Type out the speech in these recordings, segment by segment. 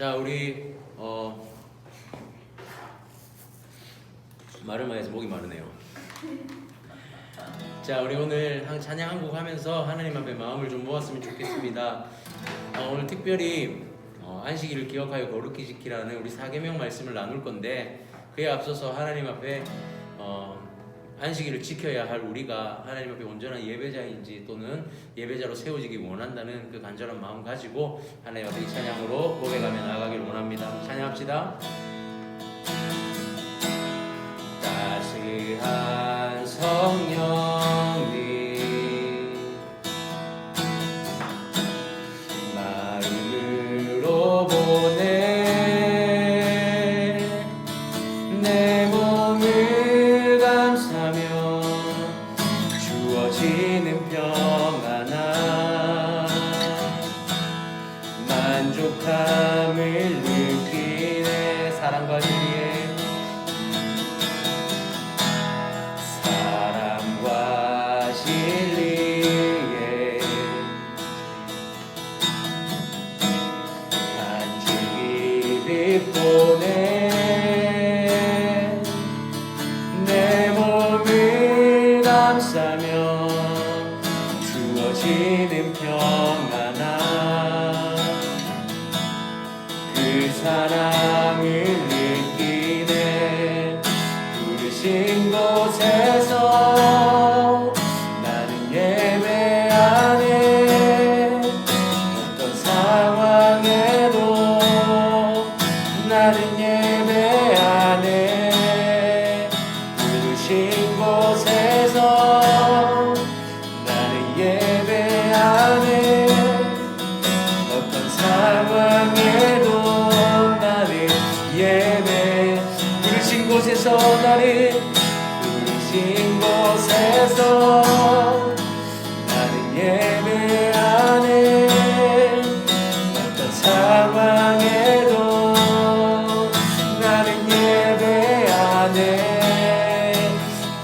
자, 우리 말을 많이 해서 목이 마르네요. 자, 우리 오늘 찬양 한 곡 하면서 하나님 앞에 마음을 좀 모았으면 좋겠습니다. 오늘 특별히 안식일을 기억하여 거룩히 지키라는 우리 4계명 말씀을 나눌 건데, 그에 앞서서 하나님 앞에 안식일을 지켜야 할 우리가 하나님 앞에 온전한 예배자인지 또는 예배자로 세워지기 원한다는 그 간절한 마음 가지고 하나님 앞에 이 찬양으로 고백하며 나아가기를 원합니다. 찬양합시다. 따스한 성령님 마음으로 보내 내 몸을 감싸며 주어지는 평안함 만족함을 느끼네. 사랑과 진리에 내 몸을 감싸며 주어지는 평안함 그 사랑을 느끼네. 부르신 곳에서 나는 예배하네. 어떤 상황에도 나는 예배하네. 부르신 곳에서 나는 예배하네. 어떤 상황에도 나는 예배. 부르신 곳에서 나는 부르신 곳에서 나는 예배하네. 어떤 상황에도 나는 예배하네.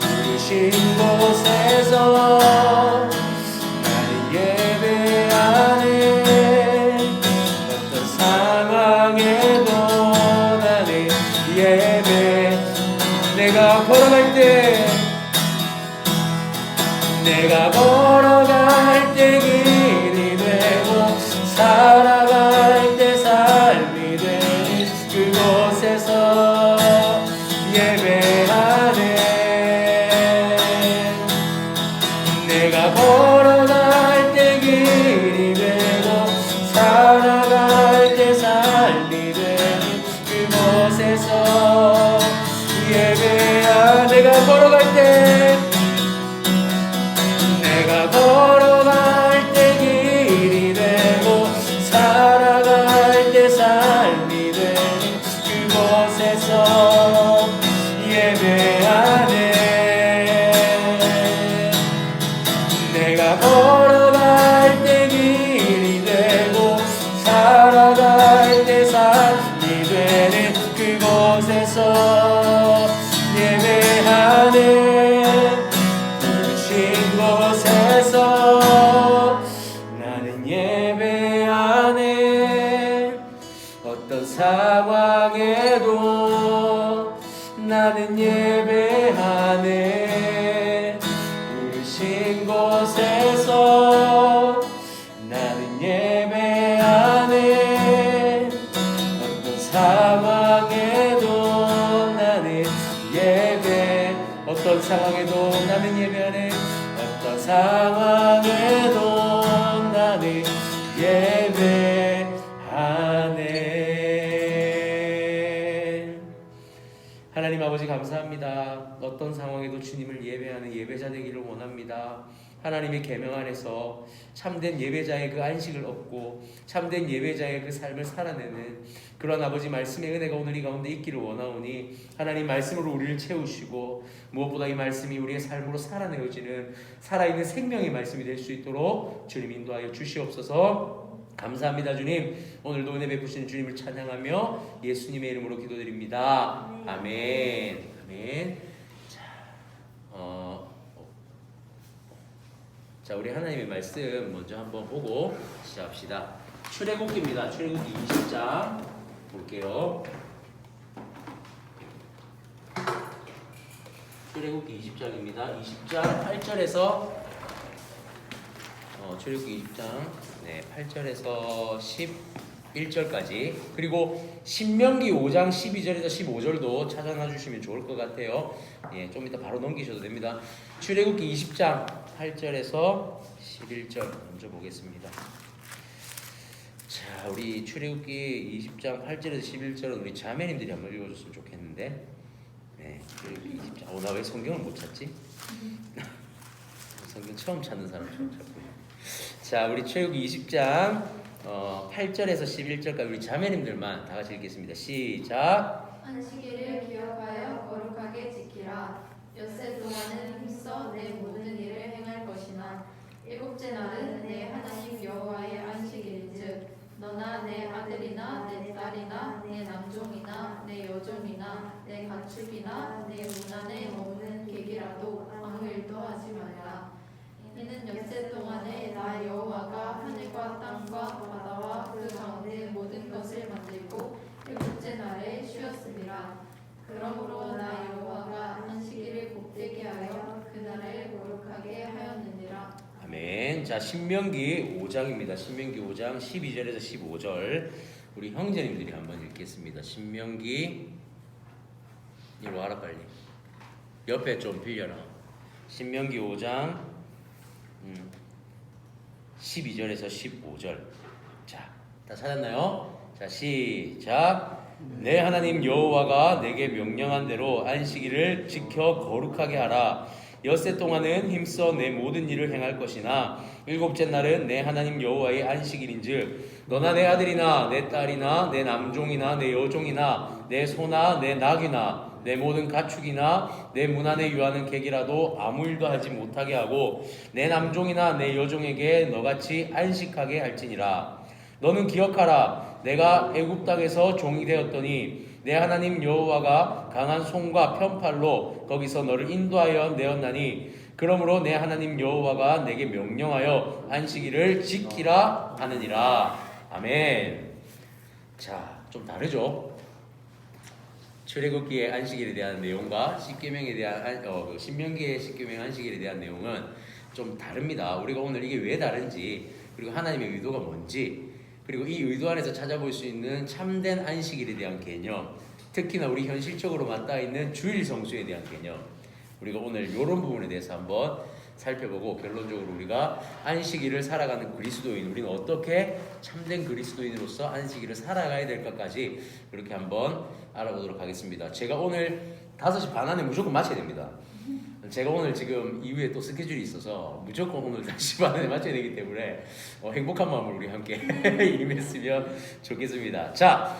부르신 곳에서 나는 예배하네. 어떤 상황에도 나는 예배. 내가 걸어갈 때 길이 되고 살아갈 때 삶이 되는 그곳에서 예배하네. 내가 걸어갈 때 길이 되고 살아갈 때 삶이 되는 그곳에서 예배하네. 내가 걸어갈 때 길이 되고 살아갈 때 삶이 되는 그곳에서 예배하네. 내가 걸어갈 때 길이 되고 살아갈 때 삶이 되는 그곳에서 예배하네. 부르신 곳에서 나는 예배하네. 어떤 상황에도 나는 예배하네. 부르신 곳에서 나는 예배하네. 어떤 상황에도 나는 예배. 어떤 상황에도 나는 예배하네. 어떤 상황에도 나는 예배하네. 하나님 아버지 감사합니다. 어떤 상황에도 주님을 예배하는 예배자 되기를 원합니다. 하나님의 계명 안에서 참된 예배자의 그 안식을 얻고 참된 예배자의 그 삶을 살아내는 그런 아버지 말씀의 은혜가 오늘 이 가운데 있기를 원하오니 하나님 말씀으로 우리를 채우시고 무엇보다 이 말씀이 우리의 삶으로 살아내어지는 살아있는 생명의 말씀이 될 수 있도록 주님 인도하여 주시옵소서. 감사합니다. 주님, 오늘도 은혜 베푸시는 주님을 찬양하며 예수님의 이름으로 기도드립니다. 아멘. 아멘. 자, 우리 하나님의 말씀 먼저 한번 보고 시작합시다. 출애굽기입니다. 출애굽기 20장 볼게요. 출애굽기 20장입니다. 20장 8절에서 출애굽기 20장 8절에서 11절까지 그리고 신명기 5장 12절에서 15절도 찾아놔 주시면 좋을 것 같아요. 예, 좀 이따 바로 넘기셔도 됩니다. 출애굽기 20장 8절에서 11절 먼저 보겠습니다. 자, 우리 출애굽기 20장 8절에서 11절은 우리 자매님들이 한번 읽어줬으면 좋겠는데. 네, 출애굽기 20장. 나 왜 성경을 못 찾지? 성경 처음 찾는 사람 처음 찾고. 자, 우리 출애굽기 20장 8절에서 11절까지 우리 자매님들만 다 같이 읽겠습니다. 시작. 안식일을 기억하여 거룩하게 지키라. 엿새 동안은 힘써 내 모든 일을 행할 것이나 일곱째 날은 내 하나님 여호와의 안식일인즉 너나 내 아들이나 내 딸이나 내 남종이나 내 여종이나 내 가축이나 내 문안에 머무는 객이라도 아무 일도 하지 말라. 이는 엿새 동안에 나 여호와가 하늘과 땅과 바다와 그 가운데 모든 것을 만들고 일곱째 날에 쉬었음이라. 그러므로 나 여호와가 안식일을 복되게 하여 그날을 거룩하게 하였느니라. 아멘. 자, 신명기 5장입니다. 신명기 5장 12절에서 15절 우리 형제님들이 한번 읽겠습니다. 신명기 이리 와라 빨리. 옆에 좀 빌려라. 신명기 5장 12절에서 15절. 자, 다 찾았나요? 자, 시작. 내 하나님 여호와가 내게 명령한 대로 안식일을 지켜 거룩하게 하라. 엿새 동안은 힘써 내 모든 일을 행할 것이나 일곱째 날은 내 하나님 여호와의 안식일인즉 너나 내 아들이나 내 딸이나 내 남종이나 내 여종이나 내 소나 내 낙이나 내 모든 가축이나 내 문안에 유하는 객이라도 아무 일도 하지 못하게 하고 내 남종이나 내 여종에게 너같이 안식하게 할지니라. 너는 기억하라. 내가 애굽 땅에서 종이 되었더니 내 하나님 여호와가 강한 손과 편팔로 거기서 너를 인도하여 내었나니 그러므로 내 하나님 여호와가 내게 명령하여 안식일을 지키라 하느니라. 아멘. 자, 좀 다르죠? 출애굽기의 안식일에 대한 내용과 십계명에 대한 신명기의 십계명 안식일에 대한 내용은 좀 다릅니다. 우리가 오늘 이게 왜 다른지 그리고 하나님의 의도가 뭔지 그리고 이 의도 안에서 찾아볼 수 있는 참된 안식일에 대한 개념, 특히나 우리 현실적으로 맞닿아 있는 주일 성수에 대한 개념, 우리가 오늘 이런 부분에 대해서 한번 살펴보고 결론적으로 우리가 안식일을 살아가는 그리스도인, 우리는 어떻게 참된 그리스도인으로서 안식일을 살아가야 될까까지 그렇게 한번 알아보도록 하겠습니다. 제가 오늘 5시 반 안에 무조건 마쳐야 됩니다. 제가 오늘 지금 이후에 또 스케줄이 있어서 무조건 오늘 5시 반에 마쳐야 되기 때문에 행복한 마음으로 우리 함께 임했으면 좋겠습니다. 자,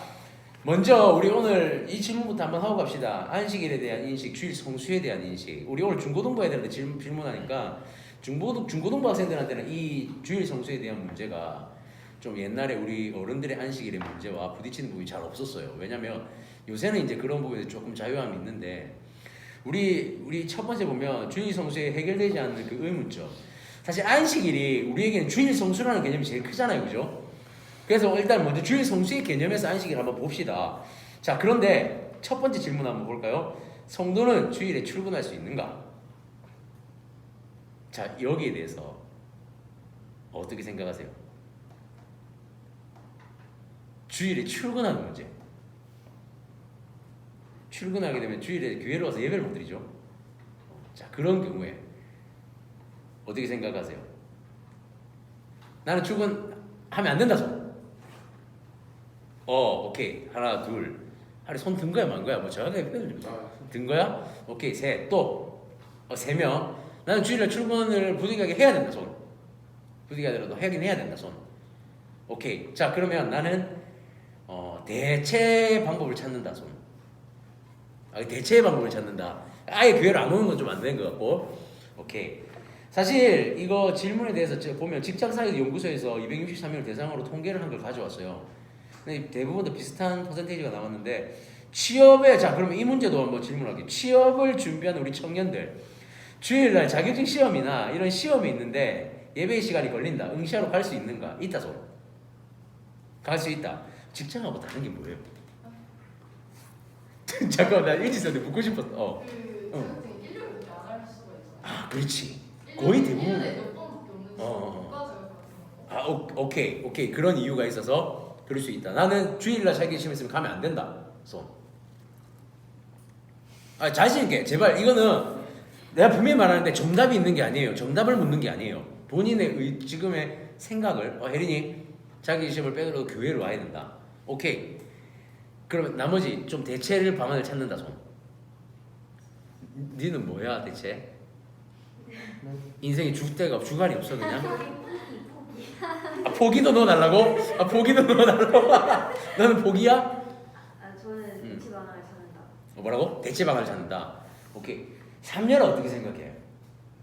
먼저 우리 오늘 이 질문부터 한번 하고 갑시다. 안식일에 대한 인식, 주일 성수에 대한 인식. 우리 오늘 중고등부 애들한테 질문하니까 중고등부 학생들한테는 이 주일 성수에 대한 문제가 좀 옛날에 우리 어른들의 안식일의 문제와 부딪히는 부분이 잘 없었어요. 왜냐면 요새는 이제 그런 부분에 조금 자유함이 있는데 우리 첫 번째 보면 주일 성수에 해결되지 않는 그 의문점. 사실 안식일이 우리에게는 주일 성수라는 개념이 제일 크잖아요, 그죠? 그래서 일단 먼저 주일 성수의 개념에서 안식일 한번 봅시다. 자, 그런데 첫 번째 질문 한번 볼까요? 성도는 주일에 출근할 수 있는가? 자, 여기에 대해서 어떻게 생각하세요? 주일에 출근하는 문제. 출근하게 되면 주일에 교회로 와서 예배를 못 드리죠. 자, 그런 경우에 어떻게 생각하세요? 나는 출근하면 안 된다 손. 오케이. 하나, 둘. 하루 손 든 거야, 만 거야? 뭐 정확하게 표현을 좀 든 거야? 오케이. 셋. 또 3명. 나는 주일에 출근을 부득이하게 해야 된다 손. 부득이하더라도 하긴 해야 된다 손. 오케이. 자, 그러면 나는 대체 방법을 찾는다 손. 대체의 방법을 찾는다. 아예 교회를 안 오는 건 좀 안 되는 것 같고. 오케이. 사실 이거 질문에 대해서 보면 직장사회 연구소에서 263명을 대상으로 통계를 한 걸 가져왔어요. 근데 대부분 다 비슷한 퍼센테이지가 나왔는데 취업에 자 그러면 이 문제도 한번 질문할게요. 취업을 준비하는 우리 청년들 주일날 자격증 시험이나 이런 시험이 있는데 예배 시간이 걸린다. 응시하러 갈 수 있는가? 있다 손. 갈 수 있다. 직장하고 다른 게 뭐예요? 잠깐만 나 일지선에 묻고 싶었어. 그 자격증 1년밖에 안 할 수가 있잖아. 아 그렇지. 거의 대부분. 1년에 몇 번밖에 없는데 국가 자격증 같은 거. 오케이 그런 이유가 있어서 그럴 수 있다. 나는 주일날 자기 시험 있으면 가면 안 된다. 손. 자신 있게 제발. 이거는 내가 분명히 말하는데 정답이 있는 게 아니에요. 정답을 묻는 게 아니에요. 본인의 지금의 생각을 혜린이 자기 시험을 빼더라도 교회로 와야 된다. 오케이. 그러면 나머지 좀 대체를 방안을 찾는다 손. 니는 뭐야 대체? 인생에 주관이 없어 그냥? 포기도 넣어달라고? 포기도 넣어달라고? 너는 포기야? 저는 대체 방안을 찾는다. 뭐라고? 대체 방안을 찾는다. 오케이. 3년은 어떻게 생각해?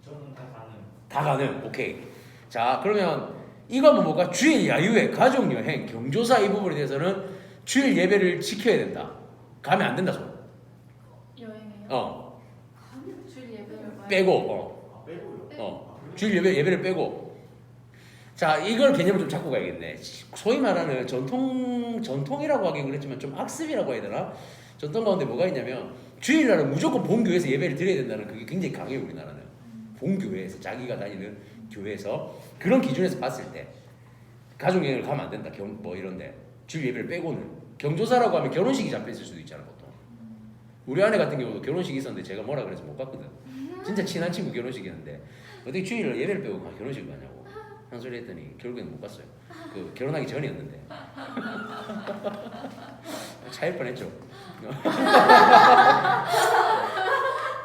저는 다 가능. 다 가능. 오케이. 자 그러면 이건 뭐가 주일 야유회, 가족 여행, 경조사 이 부분에 대해서는 주일 예배를 지켜야 된다. 가면 안 된다 손. 여행해요? 주일 예배를 빼고. 빼고요. 주일 예배를 빼고. 자 이걸 개념을 좀 잡고 가야겠네. 소위 말하는 전통이라고 하긴 그랬지만 좀 악습이라고 해야 되나? 전통 가운데 뭐가 있냐면 주일날은 무조건 본교회에서 예배를 드려야 된다는 그게 굉장히 강해요 우리나라는. 본교회에서 자기가 다니는 교회에서 그런 기준에서 봤을 때 가족여행을 가면 안 된다. 뭐 이런데 주일 예배를 빼고는. 경조사라고 하면 결혼식이 잡혀있을 수도 있잖아 보통. 우리 아내 같은 경우도 결혼식이 있었는데 제가 뭐라 그래서 못 갔거든. 진짜 친한 친구 결혼식이었는데 어떻게 주일날 예배를 빼고 결혼식을 가냐고 한 소리 했더니 결국에는 못 갔어요. 그 결혼하기 전이었는데 차일 뻔했죠.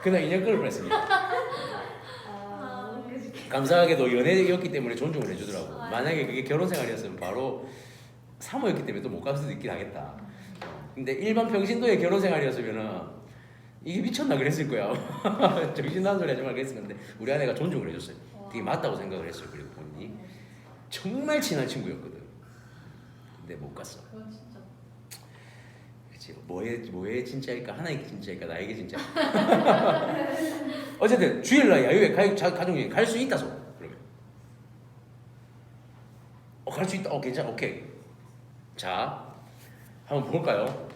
그날 인연 끊을 뻔했습니다. 감사하게도 연애였기 때문에 존중을 해주더라고. 만약에 그게 결혼 생활이었으면 바로 사모였기 때문에 또 못 갈 수도 있긴 하겠다. 근데 일반 평신도의 결혼 생활이었으면은 이게 미쳤나 그랬을 거야. 정신 나간 소리 하지 말고 했을 건데 우리 아내가 존중을 해줬어요. 되게 맞다고 생각을 했어요. 그리고 본인이 정말 친한 친구였거든. 근데 못 갔어. 그건 진짜. 그치. 뭐의 진짜일까? 하나의 진짜일까? 나에게 진짜일까? 어쨌든 주일날 야유회 가족여행 갈 수 있다 소. 그러면 갈 수 있다. 괜찮아. 오케이. 자 한번 볼까요?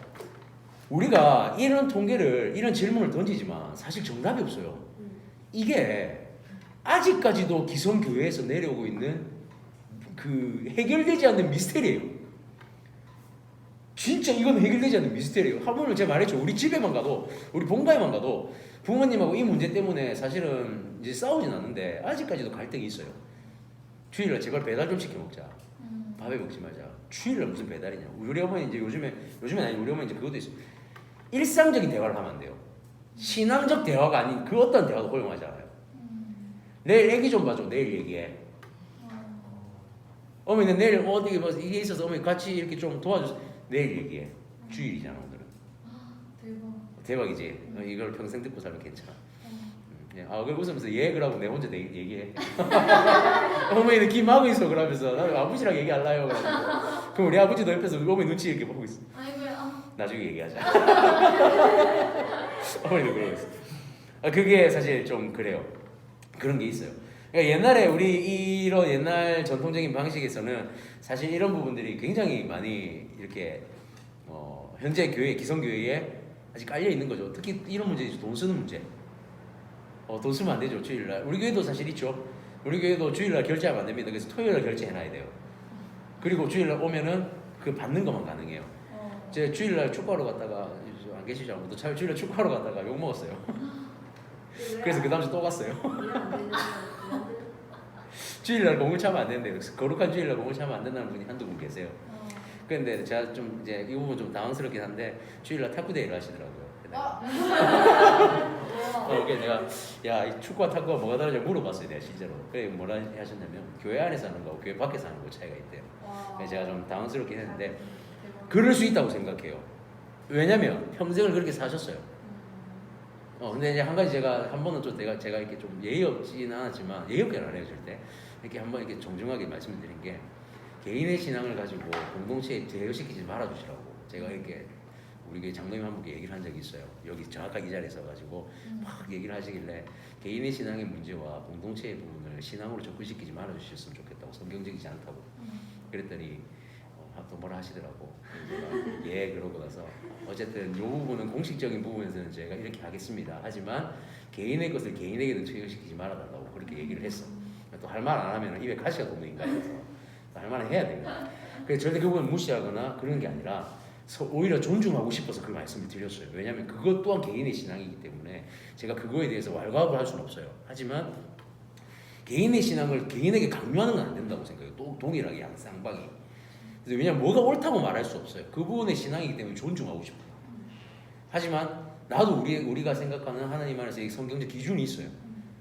우리가 이런 통계를 이런 질문을 던지지만 사실 정답이 없어요. 이게 아직까지도 기성교회에서 내려오고 있는 그 해결되지 않는 미스테리예요. 진짜 이건 해결되지 않는 미스테리예요. 한번은 제가 말했죠. 우리 집에만 가도 우리 본가에만 가도 부모님하고 이 문제 때문에 사실은 이제 싸우진 않는데 아직까지도 갈등이 있어요. 주일날 제발 배달 좀 시켜 먹자. 밥에 먹지 말자. 주일날 무슨 배달이냐. 우리 어머니 이제 요즘엔 아니 우리 어머니 이제 그것도 있어요. 일상적인 대화를 하면 안 돼요. 신앙적 대화가 아닌 그 어떤 대화도 허용하지 않아요. 내일 애기 좀 봐줘. 내일 얘기해. 어머니는 내일 어디 뭐 이게 있어서 어머니 같이 이렇게 좀 도와줘. 내일 얘기해. 주일이잖아 오늘은. 대박. 대박이지. 이걸 평생 듣고 살면 괜찮아. 그걸 웃으면서 그러고 내 혼자 얘기해. 어머니는 김하고 있어 그러면서 나 아버지랑 얘기할라요. 그럼 우리 아버지도 옆에서 어머니 눈치 이렇게 보고 있어. 나중에 얘기하자. 어머니도 그러고 있어. 그게 사실 좀 그래요. 그런 게 있어요. 그러니까 옛날에 우리 이런 옛날 전통적인 방식에서는 사실 이런 부분들이 굉장히 많이 이렇게 현재 교회 기성교회에 아직 깔려 있는 거죠. 특히 이런 문제죠. 돈 쓰는 문제. 돈 쓰면 안 되죠. 주일날. 우리 교회도 사실 있죠. 우리 교회도 주일날 결제하면 안 됩니다. 그래서 토요일날 결제해놔야 돼요. 그리고 주일날 오면은 그 받는 것만 가능해요. 제가 주일날 축구하러 갔다가 안 계시죠 아무도. 주일날 축구하러 갔다가 욕 먹었어요. 그래서 그 다음 주 또 갔어요. 주일날 공을 차면 안 되는데 거룩한 주일날 공을 차면 안 된다는 분이 한두 분 계세요. 그런데 제가 좀 이제 이 부분 좀 당황스럽긴 한데 주일날 탁구대회를 하시더라고요. 그래서 내가 이 축구와 탁구가 뭐가 다르냐 물어봤어요. 내가 실제로. 그래 뭐라 하셨냐면 교회 안에서 하는 거하고 교회 밖에서 하는 거 차이가 있대요. 그래서 제가 좀 당황스럽긴 했는데 그럴 수 있다고 생각해요. 왜냐면 평생을 그렇게 사셨어요. 근데 이제 한 가지 제가 한 번은 좀 제가 이렇게 좀 예의 없지는 않았지만 예의 없게는 안 해요 절대. 이렇게 한번 이렇게 정중하게 말씀을 드린 게 개인의 신앙을 가지고 공동체에 제어시키지 말아주시라고 제가 이렇게 우리 교회 장로님 한 분께 얘기를 한 적이 있어요. 여기 정확하게 이 자리에 서가지고 막 얘기를 하시길래 개인의 신앙의 문제와 공동체의 부분을 신앙으로 접근시키지 말아주셨으면 좋겠다고 성경적이지 않다고 그랬더니 또 뭐라 하시더라고. 제가 예 그러고 나서 어쨌든 이 부분은 공식적인 부분에서는 제가 이렇게 하겠습니다. 하지만 개인의 것을 개인에게는 투영시키지 말아달라고 그렇게 얘기를 했어. 또 할 말 안 하면 입에 가시가 돋는 인간이라서 할 말은 해야 됩니다. 그래서 절대 그 부분 무시하거나 그런 게 아니라 오히려 존중하고 싶어서 그 말씀을 드렸어요. 왜냐하면 그것 또한 개인의 신앙이기 때문에 제가 그거에 대해서 왈가왈부할 수는 없어요. 하지만 개인의 신앙을 개인에게 강요하는 건 안 된다고 생각해요. 또 동일하게 양쌍방이. 그래서 왜냐하면 뭐가 옳다고 말할 수 없어요. 그분의 신앙이기 때문에 존중하고 싶어요. 하지만 나도 우리가 생각하는 하나님 안에서 이 성경적 기준이 있어요.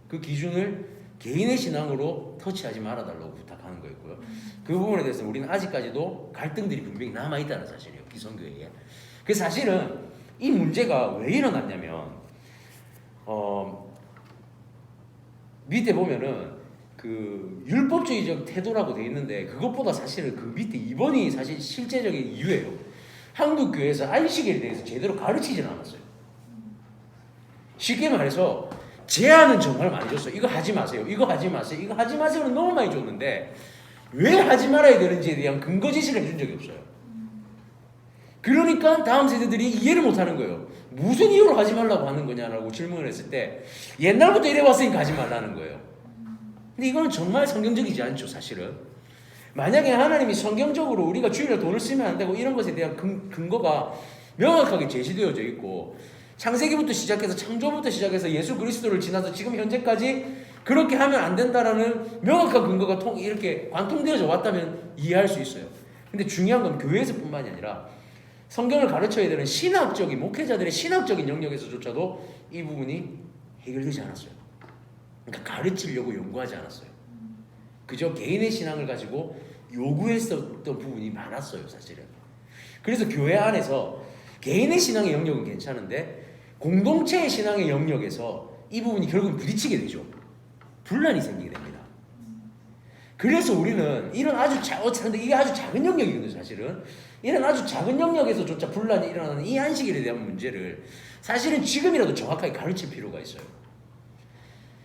그 기준을 개인의 신앙으로 터치하지 말아달라고 부탁하는 거였고요. 그 부분에 대해서 우리는 아직까지도 갈등들이 분명히 남아있다는 사실이에요. 기성교회에. 그래서 사실은 이 문제가 왜 일어났냐면 밑에 보면은 그 율법주의적 태도라고 돼 있는데 그것보다 사실은 그 밑에 2번이 사실 실제적인 이유예요. 한국 교회에서 안식일에 대해서 제대로 가르치지는 않았어요. 쉽게 말해서 제안은 정말 많이 줬어요. 이거 하지 마세요. 이거 하지 마세요. 이거 하지 마세요는 너무 많이 줬는데 왜 하지 말아야 되는지에 대한 근거 제시를 해준 적이 없어요. 그러니까 다음 세대들이 이해를 못하는 거예요. 무슨 이유로 하지 말라고 하는 거냐라고 질문을 했을 때 옛날부터 이래왔으니까 하지 말라는 거예요. 근데 이거는 정말 성경적이지 않죠, 사실은. 만약에 하나님이 성경적으로 우리가 주일에 돈을 쓰면 안 되고 이런 것에 대한 근거가 명확하게 제시되어져 있고 창세기부터 시작해서 창조부터 시작해서 예수 그리스도를 지나서 지금 현재까지 그렇게 하면 안 된다라는 명확한 근거가 이렇게 관통되어져 왔다면 이해할 수 있어요. 근데 중요한 건 교회에서뿐만이 아니라 성경을 가르쳐야 되는 신학적인 목회자들의 신학적인 영역에서조차도 이 부분이 해결되지 않았어요. 그러니까 가르치려고 연구하지 않았어요. 그저 개인의 신앙을 가지고 요구했었던 부분이 많았어요, 사실은. 그래서 교회 안에서 개인의 신앙의 영역은 괜찮은데 공동체의 신앙의 영역에서 이 부분이 결국은 부딪히게 되죠. 분란이 생기게 됩니다. 그래서 우리는 이런 이게 아주 작은 영역이거든요, 사실은. 이런 아주 작은 영역에서조차 분란이 일어나는 이 안식일에 대한 문제를 사실은 지금이라도 정확하게 가르칠 필요가 있어요.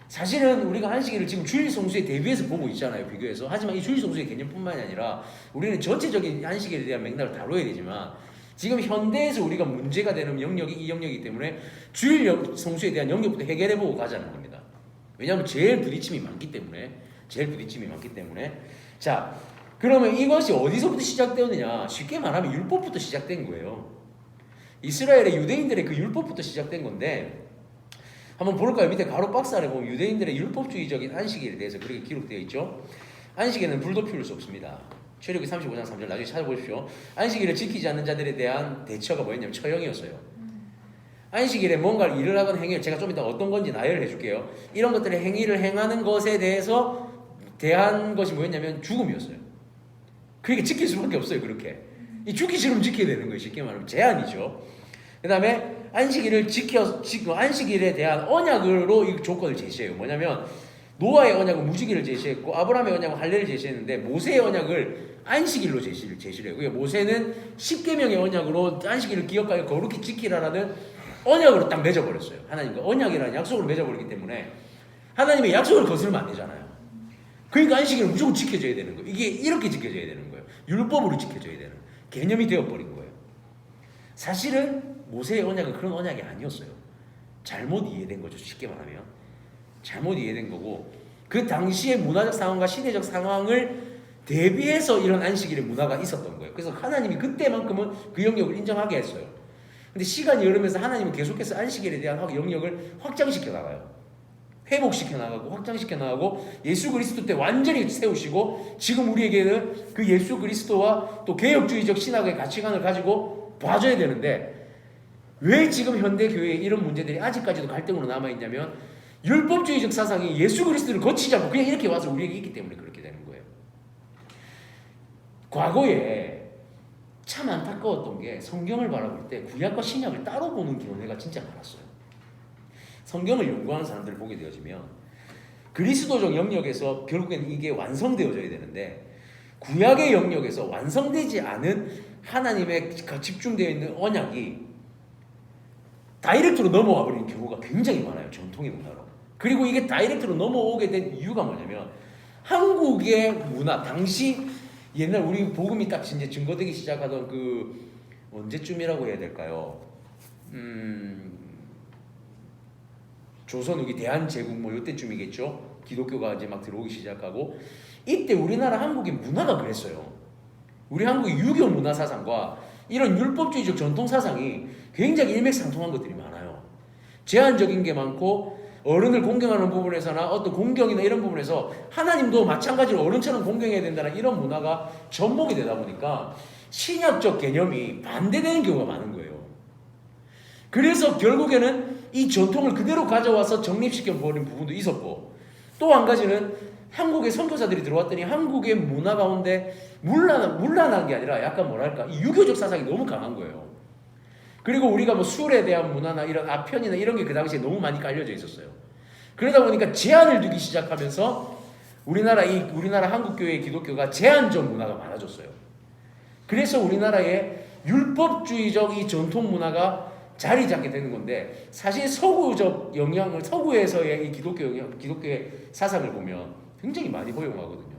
사실은 우리가 안식일을 지금 주일 성수에 대비해서 보고 있잖아요, 비교해서. 하지만 이 주일 성수의 개념뿐만이 아니라 우리는 전체적인 안식일에 대한 맥락을 다뤄야 되지만 지금 현대에서 우리가 문제가 되는 영역이 이 영역이기 때문에 주일 성수에 대한 영역부터 해결해보고 가자는 겁니다. 왜냐하면 제일 부딪힘이 많기 때문에. 자, 그러면 이것이 어디서부터 시작되었느냐? 쉽게 말하면 율법부터 시작된 거예요. 이스라엘의 유대인들의 그 율법부터 시작된 건데 한번 볼까요? 밑에 가로 박스 아래 보면 유대인들의 율법주의적인 안식일에 대해서 그렇게 기록되어 있죠. 안식에는 불도 피울 수 없습니다. 출애굽기 35장 3절 나중에 찾아보십시오. 안식일을 지키지 않는 자들에 대한 대처가 뭐였냐면 처형이었어요. 안식일에 뭔가를 일을 하거나 행위를 제가 좀 이따 어떤 건지 나열을 해줄게요. 이런 것들의 행위를 행하는 것에 대해서 대한 것이 뭐였냐면 죽음이었어요. 그러니까 지킬 수밖에 없어요. 그렇게 이 죽기 싫으면 지켜야 되는 거예요. 쉽게 말하면 제한이죠. 그 다음에 안식일에 대한 언약으로 이 조건을 제시해요. 뭐냐면 노아의 언약은 무지개를 제시했고 아브라함의 언약은 할례를 제시했는데 모세의 언약을 안식일로 제시를 해요. 그러니까 모세는 10계명의 언약으로 안식일을 기억하여 거룩히 지키라라는 언약으로 딱 맺어버렸어요. 하나님과 언약이라는 약속을 맺어버리기 때문에 하나님의 약속을 거스르면 안 되잖아요. 그러니까 안식일은 무조건 지켜져야 되는 거예요. 이게 이렇게 지켜져야 되는 거예요. 율법으로 지켜져야 되는 개념이 되어버린 거예요. 사실은 모세의 언약은 그런 언약이 아니었어요. 잘못 이해된 거죠. 쉽게 말하면 잘못 이해된 거고 그 당시의 문화적 상황과 시대적 상황을 대비해서 이런 안식일의 문화가 있었던 거예요. 그래서 하나님이 그때만큼은 그 영역을 인정하게 했어요. 근데 시간이 흐르면서 하나님은 계속해서 안식일에 대한 영역을 확장시켜 나가요. 회복시켜 나가고 확장시켜 나가고 예수 그리스도 때 완전히 세우시고 지금 우리에게는 그 예수 그리스도와 또 개혁주의적 신학의 가치관을 가지고 봐줘야 되는데 왜 지금 현대 교회에 이런 문제들이 아직까지도 갈등으로 남아있냐면 율법주의적 사상이 예수 그리스도를 거치지 않고 그냥 이렇게 와서 우리에게 있기 때문에 그렇게 되는 거예요. 과거에 참 안타까웠던 게 성경을 바라볼 때 구약과 신약을 따로 보는 견해가 진짜 많았어요. 성경을 연구하는 사람들을 보게 되어지면 그리스도적 영역에서 결국엔 이게 완성되어져야 되는데 구약의 영역에서 완성되지 않은 하나님의 집중되어 있는 언약이 다이렉트로 넘어와 버리는 경우가 굉장히 많아요. 전통의 문화로. 그리고 이게 다이렉트로 넘어오게 된 이유가 뭐냐면 한국의 문화, 당시 옛날 우리 복음이 딱 이제 증거되기 시작하던 그 언제쯤이라고 해야 될까요? 조선 후기 대한제국 뭐 이때쯤이겠죠. 기독교가 이제 막 들어오기 시작하고 이때 우리나라 한국의 문화가 그랬어요. 우리 한국의 유교 문화 사상과 이런 율법주의적 전통 사상이 굉장히 일맥상통한 것들이 많아요. 제한적인 게 많고 어른을 공경하는 부분에서나 어떤 공경이나 이런 부분에서 하나님도 마찬가지로 어른처럼 공경해야 된다는 이런 문화가 접목이 되다 보니까 신약적 개념이 반대되는 경우가 많은 거예요. 그래서 결국에는 이 전통을 그대로 가져와서 정립시켜버린 부분도 있었고 또 한 가지는 한국의 선교사들이 들어왔더니 한국의 문화 가운데 문란한 게 아니라 약간 뭐랄까 이 유교적 사상이 너무 강한 거예요. 그리고 우리가 뭐 술에 대한 문화나 이런 아편이나 이런 게 그 당시에 너무 많이 깔려져 있었어요. 그러다 보니까 제한을 두기 시작하면서 우리나라 한국교회 기독교가 제한적 문화가 많아졌어요. 그래서 우리나라의 율법주의적 이 전통 문화가 자리 잡게 되는 건데 사실 서구적 영향을 서구에서의 이 기독교의 사상을 보면 굉장히 많이 허용하거든요.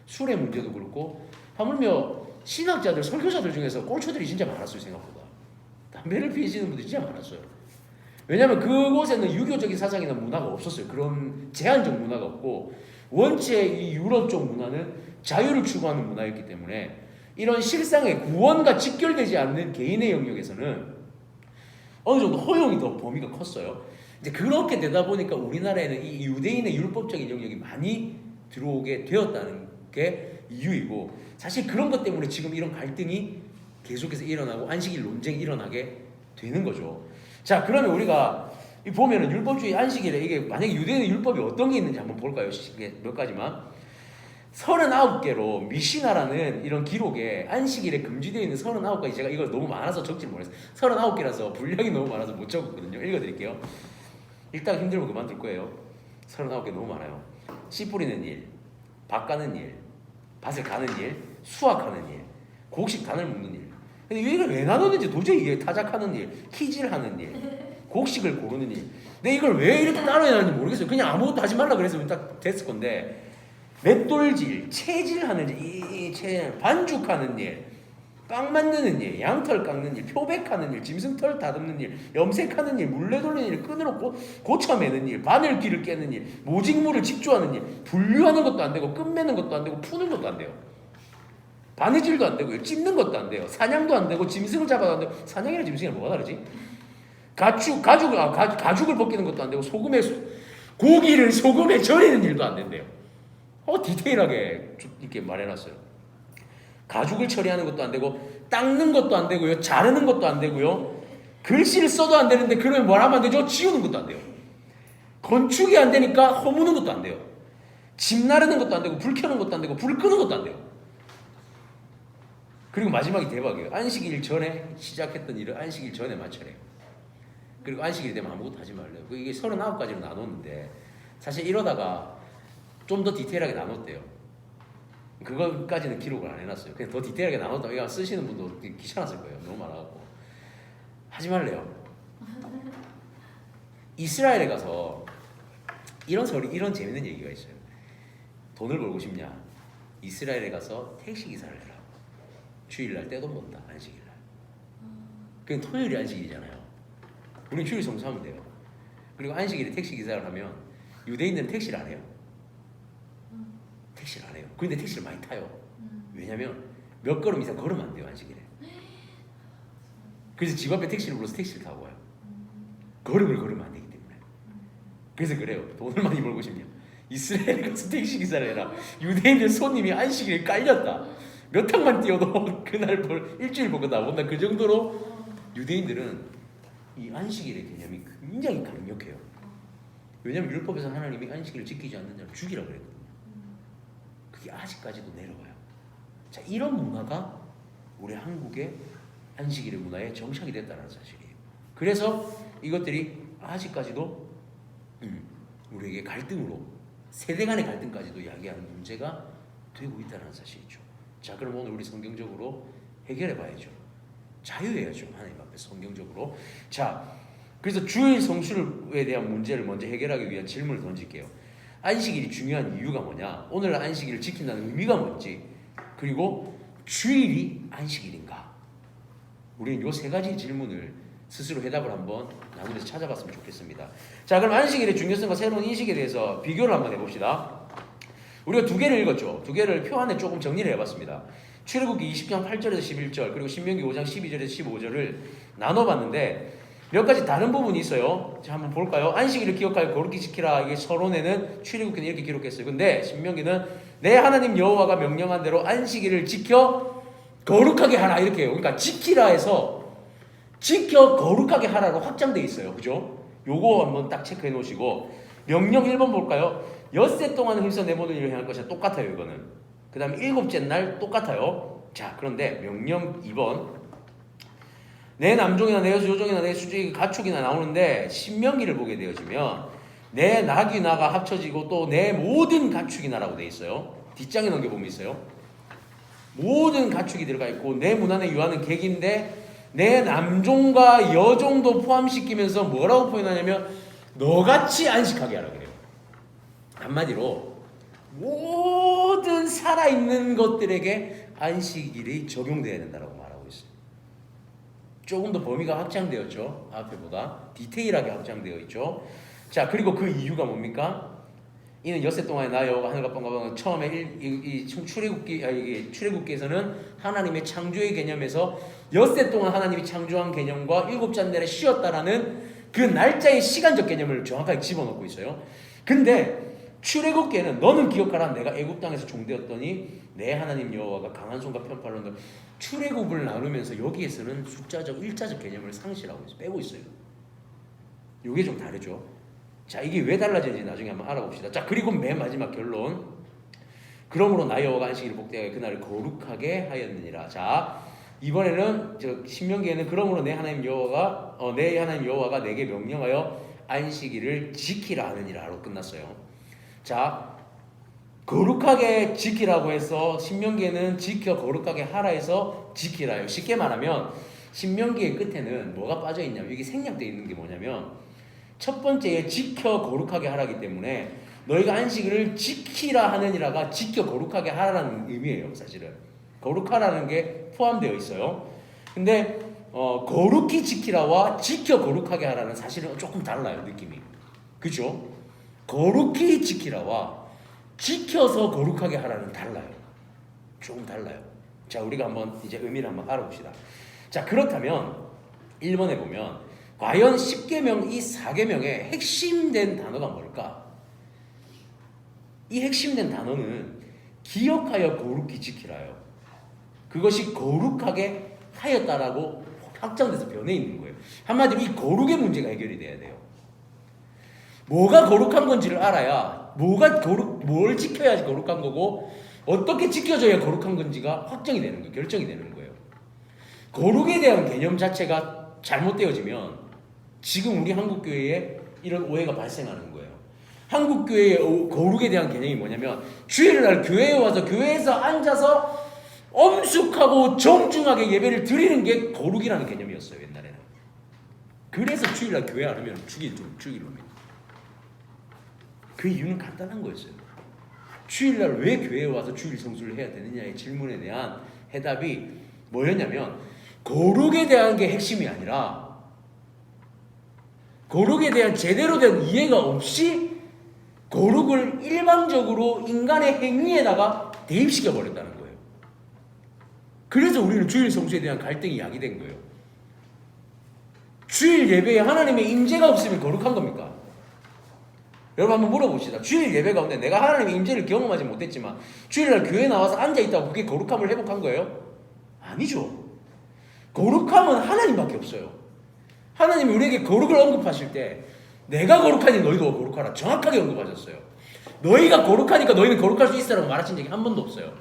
술의 문제도 그렇고 하물며 신학자들 설교자들 중에서 꼴초들이 진짜 많았어요. 생각보다 담배를 피우시는 분들이 진짜 많았어요. 왜냐하면 그곳에는 유교적인 사상이나 문화가 없었어요. 그런 제한적 문화가 없고 원체 이 유럽 쪽 문화는 자유를 추구하는 문화였기 때문에 이런 실상의 구원과 직결되지 않는 개인의 영역에서는 어느 정도 허용이 더 범위가 컸어요. 이제 그렇게 되다 보니까 우리나라에는 이 유대인의 율법적인 영역이 많이 들어오게 되었다는 게 이유이고 사실 그런 것 때문에 지금 이런 갈등이 계속해서 일어나고 안식일 논쟁이 일어나게 되는 거죠. 자, 그러면 우리가 보면은 율법주의 안식일에 이게 만약에 유대인의 율법이 어떤 게 있는지 한번 볼까요? 몇 가지만. 39개로 미시나라는 이런 기록에 안식일에 금지되어 있는 39가지 제가 이걸 너무 많아서 적지 못했어요. 39개라서 분량이 너무 많아서 못 적었거든요. 읽어드릴게요. 읽다가 힘들면 그만둘 거예요. 39개 너무 많아요. 씨 뿌리는 일, 밭 가는 일, 밭을 가는 일, 수확하는 일, 곡식 단을 묶는 일. 근데 이걸 왜 나눴는지 도저히 이게 타작하는 일, 키질하는 일, 곡식을 고르는 일. 근데 이걸 왜 이렇게 따로 해놨는지 모르겠어요. 그냥 아무것도 하지 말라 그랬으면 딱 됐을 건데 맷돌질, 채질하는 일, 반죽하는 일, 빵 만드는 일, 양털 깎는 일, 표백하는 일, 짐승털 다듬는 일, 염색하는 일, 물레 돌리는 일, 끈으로 고쳐매는 일, 바늘귀를 깨는 일, 모직물을 직조하는 일, 분류하는 것도 안 되고 끝매는 것도 안 되고 푸는 것도 안 돼요. 바느질도 안 되고요. 찝는 것도 안 돼요. 사냥도 안 되고 짐승을 잡아도 안 되고 사냥이랑 짐승이랑 뭐가 다르지? 가죽을 벗기는 것도 안 되고 고기를 소금에 절이는 일도 안 된대요. 디테일하게 이렇게 말해놨어요. 가죽을 처리하는 것도 안 되고 닦는 것도 안 되고요. 자르는 것도 안 되고요. 글씨를 써도 안 되는데 그러면 뭘 하면 안 되죠? 지우는 것도 안 돼요. 건축이 안 되니까 허무는 것도 안 돼요. 집 나르는 것도 안 되고 불 켜는 것도 안 되고 불 끄는 것도 안 돼요. 그리고 마지막이 대박이에요. 안식일 전에 시작했던 일을 안식일 전에 마쳐래요. 그리고 안식일 되면 아무것도 하지 말래요. 이게 39가지로 나눴는데 사실 이러다가 좀 더 디테일하게 나눴대요. 그거까지는 기록을 안 해놨어요. 그냥 더 디테일하게 나눴다. 이거 쓰시는 분도 귀찮았을 거예요. 너무 많아갖고. 하지 말래요. 이스라엘에 가서 이런 재밌는 얘기가 있어요. 돈을 벌고 싶냐? 이스라엘에 가서 택시기사를 해라. 주일날 떼돈 번다. 안식일날. 그냥 토요일이 안식일이잖아요. 우리는 주일 성수하면 돼요. 그리고 안식일에 택시기사를 하면 유대인들은 택시를 안 해요. 택시를 안 해요. 그런데 택시를 많이 타요. 왜냐면 몇 걸음 이상 걸으면 안 돼요. 안식일에. 그래서 집 앞에 택시를 불러서 택시를 타고 와요. 걸음을 걸으면 안 되기 때문에. 그래서 그래요. 돈을 많이 벌고 싶냐? 이스라엘에 가서 택시기사를 해라. 유대인들 손님이 안식일에 깔렸다. 몇 탕만 뛰어도 그날 일주일 벌고 나온다. 그 정도로 유대인들은 이 안식일의 개념이 굉장히 강력해요. 왜냐하면 율법에서 하나님이 안식일을 지키지 않는 자를 죽이라고 그랬거든요. 그게 아직까지도 내려와요. 자, 이런 문화가 우리 한국의 안식일의 문화에 정착이 됐다는 사실이에요. 그래서 이것들이 아직까지도 우리에게 갈등으로 세대 간의 갈등까지도 야기하는 문제가 되고 있다는 사실이죠. 자, 그럼 오늘 우리 성경적으로 해결해 봐야죠. 자유해야죠. 하나님 앞에 성경적으로. 자, 그래서 주일 성수에 대한 문제를 먼저 해결하기 위한 질문을 던질게요. 안식일이 중요한 이유가 뭐냐? 오늘 안식일을 지킨다는 의미가 뭔지 그리고 주일이 안식일인가? 우리는 이 세 가지 질문을 스스로 해답을 한번 나누면서 찾아봤으면 좋겠습니다. 자, 그럼 안식일의 중요성과 새로운 인식에 대해서 비교를 한번 해봅시다. 우리가 두 개를 읽었죠. 두 개를 표 안에 조금 정리를 해봤습니다. 출애굽기 20장 8절에서 11절 그리고 신명기 5장 12절에서 15절을 나눠봤는데 몇 가지 다른 부분이 있어요. 자, 한번 볼까요? 안식일을 기억하여 거룩히 지키라. 이게 서론에는 출애굽기는 이렇게 기록했어요. 근데 신명기는 내 하나님 여호와가 명령한 대로 안식일을 지켜 거룩하게 하라 이렇게 해요. 그러니까 지키라 해서 지켜 거룩하게 하라로 확장되어 있어요. 그죠? 요거 한번 딱 체크해 놓으시고 명령 1번 볼까요? 엿새 동안 힘써 내 모든 일을 행할 것이야. 똑같아요. 이거는. 그 다음에 일곱째 날 똑같아요. 자, 그런데 명령 2번 내 남종이나 내 여수 요종이나 내 수족이 가축이나 나오는데 신명기를 보게 되어지면 내 낙이 나가 합쳐지고 또 내 모든 가축이 나라고 되어 있어요. 뒷장에 넘겨보면 있어요. 모든 가축이 들어가 있고 내 문 안에 유하는 객인데 내 남종과 여종도 포함시키면서 뭐라고 표현하냐면 너같이 안식하게 하라 그래요. 한마디로 모든 살아있는 것들에게 안식일이 적용되어야 된다고 말하고 있어요. 조금 더 범위가 확장되었죠. 앞에보다 디테일하게 확장되어 있죠. 자, 그리고 그 이유가 뭡니까? 이는 엿새 동안에 나 여호와가 하늘과 땅과 처음에 출애굽기에서는 하나님의 창조의 개념에서 엿새 동안 하나님이 창조한 개념과 일곱째 날에 쉬었다라는 그 날짜의 시간적 개념을 정확하게 집어넣고 있어요. 근데 출애굽기에는 너는 기억하라 내가 애굽 땅에서 종되었더니 내 하나님 여호와가 강한 손과 편팔로 너 출애굽을 나누면서 여기에서는 숫자적 일자적 개념을 상실하고 있어요. 빼고 있어요. 이게 좀 다르죠. 자, 이게 왜 달라지는지 나중에 한번 알아봅시다. 자, 그리고 맨 마지막 결론. 그러므로 나 여호와가 안식일을 복되게 그날을 거룩하게 하였느니라. 자, 이번에는 신명기에는 그러므로 내 하나님 여호와가 내게 명령하여 안식일을 지키라 하느니라로 끝났어요. 자, 거룩하게 지키라고 해서 신명기에는 지켜 거룩하게 하라 해서 지키라요. 쉽게 말하면 신명기의 끝에는 뭐가 빠져 있냐면 이게 생략되어 있는 게 뭐냐면 첫 번째에 지켜 거룩하게 하라기 때문에 너희가 안식일을 지키라 하느니라가 지켜 거룩하게 하라는 의미예요. 사실은 거룩하라는 게 포함되어 있어요. 근데 거룩히 지키라와 지켜 거룩하게 하라는 사실은 조금 달라요. 느낌이. 그죠? 거룩히 지키라와 지켜서 거룩하게 하라는 달라요. 조금 달라요. 자, 우리가 한번 이제 의미를 한번 알아봅시다. 자, 그렇다면 1번에 보면 과연 10계명 이 4계명의 핵심된 단어가 뭘까? 이 핵심된 단어는 기억하여 거룩히 지키라요. 그것이 거룩하게 하였다라고 확장돼서 변해 있는 거예요. 한마디로 이 거룩의 문제가 해결이 돼야 돼요. 뭐가 거룩한 건지를 알아야 뭘 지켜야지 거룩한 거고 어떻게 지켜져야 거룩한 건지가 확정이 되는 거예요. 결정이 되는 거예요. 거룩에 대한 개념 자체가 잘못되어지면 지금 우리 한국교회에 이런 오해가 발생하는 거예요. 한국교회의 거룩에 대한 개념이 뭐냐면 주일날 교회에 와서 교회에서 앉아서 엄숙하고 정중하게 예배를 드리는 게 거룩이라는 개념이었어요. 옛날에는. 그래서 주일날 교회 안 하면 죽일놈이에요. 그 이유는 간단한 거였어요. 주일날 왜 교회에 와서 주일 성수를 해야 되느냐의 질문에 대한 해답이 뭐였냐면 거룩에 대한 게 핵심이 아니라 거룩에 대한 제대로 된 이해가 없이 거룩을 일방적으로 인간의 행위에다가 대입시켜 버렸다는 거예요. 그래서 우리는 주일 성수에 대한 갈등이 야기된 거예요. 주일 예배에 하나님의 임재가 없으면 거룩한 겁니까? 여러분 한번 물어봅시다. 주일 예배 가운데 내가 하나님의 임재를 경험하지 못했지만 주일날 교회에 나와서 앉아있다고 그게 거룩함을 회복한 거예요? 아니죠. 거룩함은 하나님밖에 없어요. 하나님이 우리에게 거룩을 언급하실 때 내가 거룩하니 너희도 거룩하라 정확하게 언급하셨어요. 너희가 거룩하니까 너희는 거룩할 수 있어라고 말하신 적이 한 번도 없어요.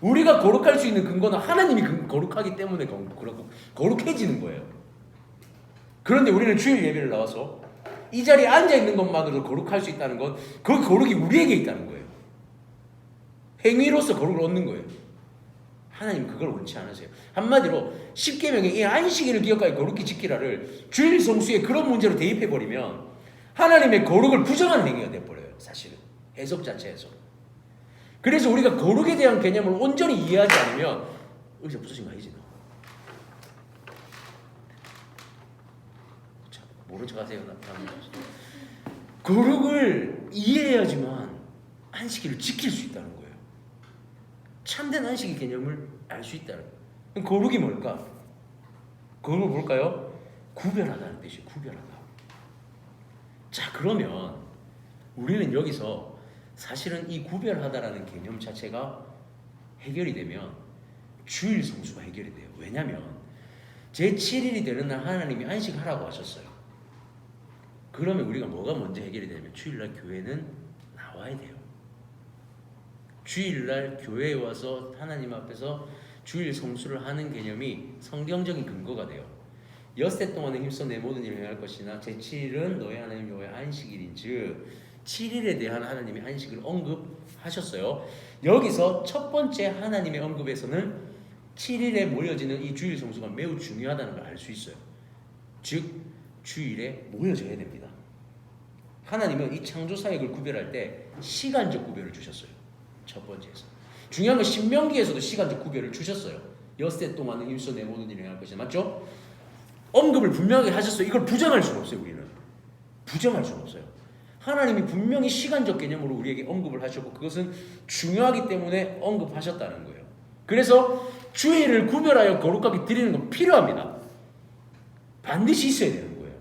우리가 거룩할 수 있는 근거는 하나님이 거룩하기 때문에 거룩해지는 거예요. 그런데 우리는 주일 예배를 나와서 이 자리에 앉아있는 것만으로 거룩할 수 있다는 건 그 거룩이 우리에게 있다는 거예요. 행위로서 거룩을 얻는 거예요. 하나님은 그걸 원치 않으세요. 한마디로 10계명의 이 안식일을 기억하여 거룩히 지키라를 주일 성수에 그런 문제로 대입해버리면 하나님의 거룩을 부정하는 행위가 돼버려요. 사실은 해석 자체에서. 그래서 우리가 거룩에 대한 개념을 온전히 이해하지 않으면 의자 부서진 거 아니지? 자, 모른 척 하세요. 거룩을 이해해야지만 안식일을 지킬 수 있다는 거예요. 참된 안식의 개념을 알 수 있다는 거예요. 거룩이 뭘까? 거룩을 볼까요? 구별하다는 뜻이에요. 구별하다. 자, 그러면 우리는 여기서 사실은 이 구별하다라는 개념 자체가 해결이 되면 주일 성수가 해결이 돼요. 왜냐하면 제7일이 되는 날 하나님이 안식하라고 하셨어요. 그러면 우리가 뭐가 먼저 해결이 되냐면 주일날 교회는 나와야 돼요. 주일날 교회에 와서 하나님 앞에서 주일 성수를 하는 개념이 성경적인 근거가 돼요. 엿새 동안에 힘써 내 모든 일을 행할 것이나 제7일은 너희 하나님 여호와의 안식일인즉 7일에 대한 하나님의 안식을 언급하셨어요. 여기서 첫 번째 하나님의 언급에서는 7일에 모여지는 이 주일 성수가 매우 중요하다는 걸 알 수 있어요. 즉 주일에 모여져야 됩니다. 하나님은 이 창조 사역을 구별할 때 시간적 구별을 주셨어요. 첫 번째에서. 중요한 건 신명기에서도 시간적 구별을 주셨어요. 엿새 동안은 힘써 내 모든 일을 행할 것이다. 맞죠? 언급을 분명하게 하셨어요. 이걸 부정할 수는 없어요. 우리는 부정할 수는 없어요. 하나님이 분명히 시간적 개념으로 우리에게 언급을 하셨고 그것은 중요하기 때문에 언급하셨다는 거예요. 그래서 주일을 구별하여 거룩하게 드리는 건 필요합니다. 반드시 있어야 되는 거예요.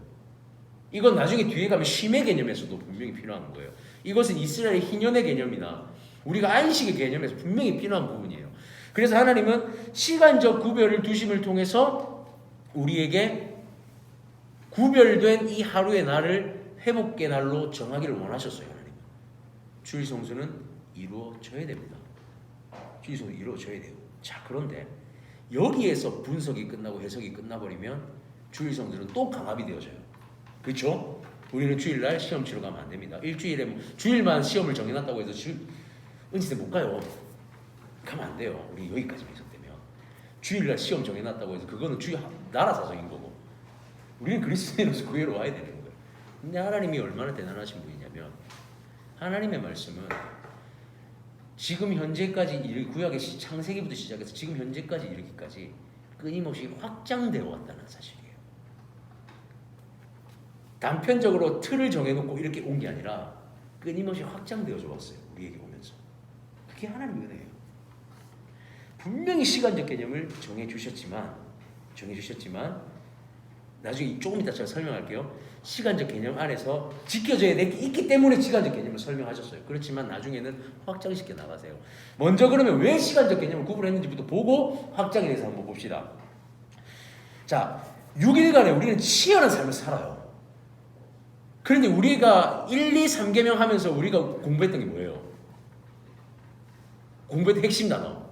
이건 나중에 뒤에 가면 쉼의 개념에서도 분명히 필요한 거예요. 이것은 이스라엘의 희년의 개념이나 우리가 안식의 개념에서 분명히 필요한 부분이에요. 그래서 하나님은 시간적 구별을 두심을 통해서 우리에게 구별된 이 하루의 날을 회복의 날로 정하기를 원하셨어요. 하나님은. 주일 성수는 이루어져야 됩니다. 주일 성수 이루어져야 돼요. 자, 그런데 여기에서 분석이 끝나고 해석이 끝나버리면 주일 성수는 또 강압이 되어져요. 그렇죠? 우리는 주일날 시험 치러 가면 안 됩니다. 일주일에 주일만 시험을 정해놨다고 해서 은시대 못 가요. 가면 안 돼요. 우리 여기까지만 해석되면 주일날 시험 정해놨다고 해서 그거는 주의 나라 사정인 거고 우리는 그리스도인으로서 교회로 와야 되는 거예요. 근데 하나님이 얼마나 대단하신 분이냐면 하나님의 말씀은 지금 현재까지 구약의 창세기부터 시작해서 지금 현재까지 이르기까지 끊임없이 확장되어 왔다는 사실이에요. 단편적으로 틀을 정해놓고 이렇게 온 게 아니라 끊임없이 확장되어져 왔어요. 우리에게 오면서. 그게 하나님의 은혜예요. 분명히 시간적 개념을 정해주셨지만 나중에 조금 이따 제가 설명할게요. 시간적 개념 안에서 지켜져야 될 게 있기 때문에 시간적 개념을 설명하셨어요. 그렇지만 나중에는 확장시켜 나가세요. 먼저 그러면 왜 시간적 개념을 구분했는지부터 보고 확장에 대해서 한번 봅시다. 자, 6일간에 우리는 치열한 삶을 살아요. 그런데 우리가 1, 2, 3계명 하면서 우리가 공부했던 게 뭐예요? 공부했던 핵심 단어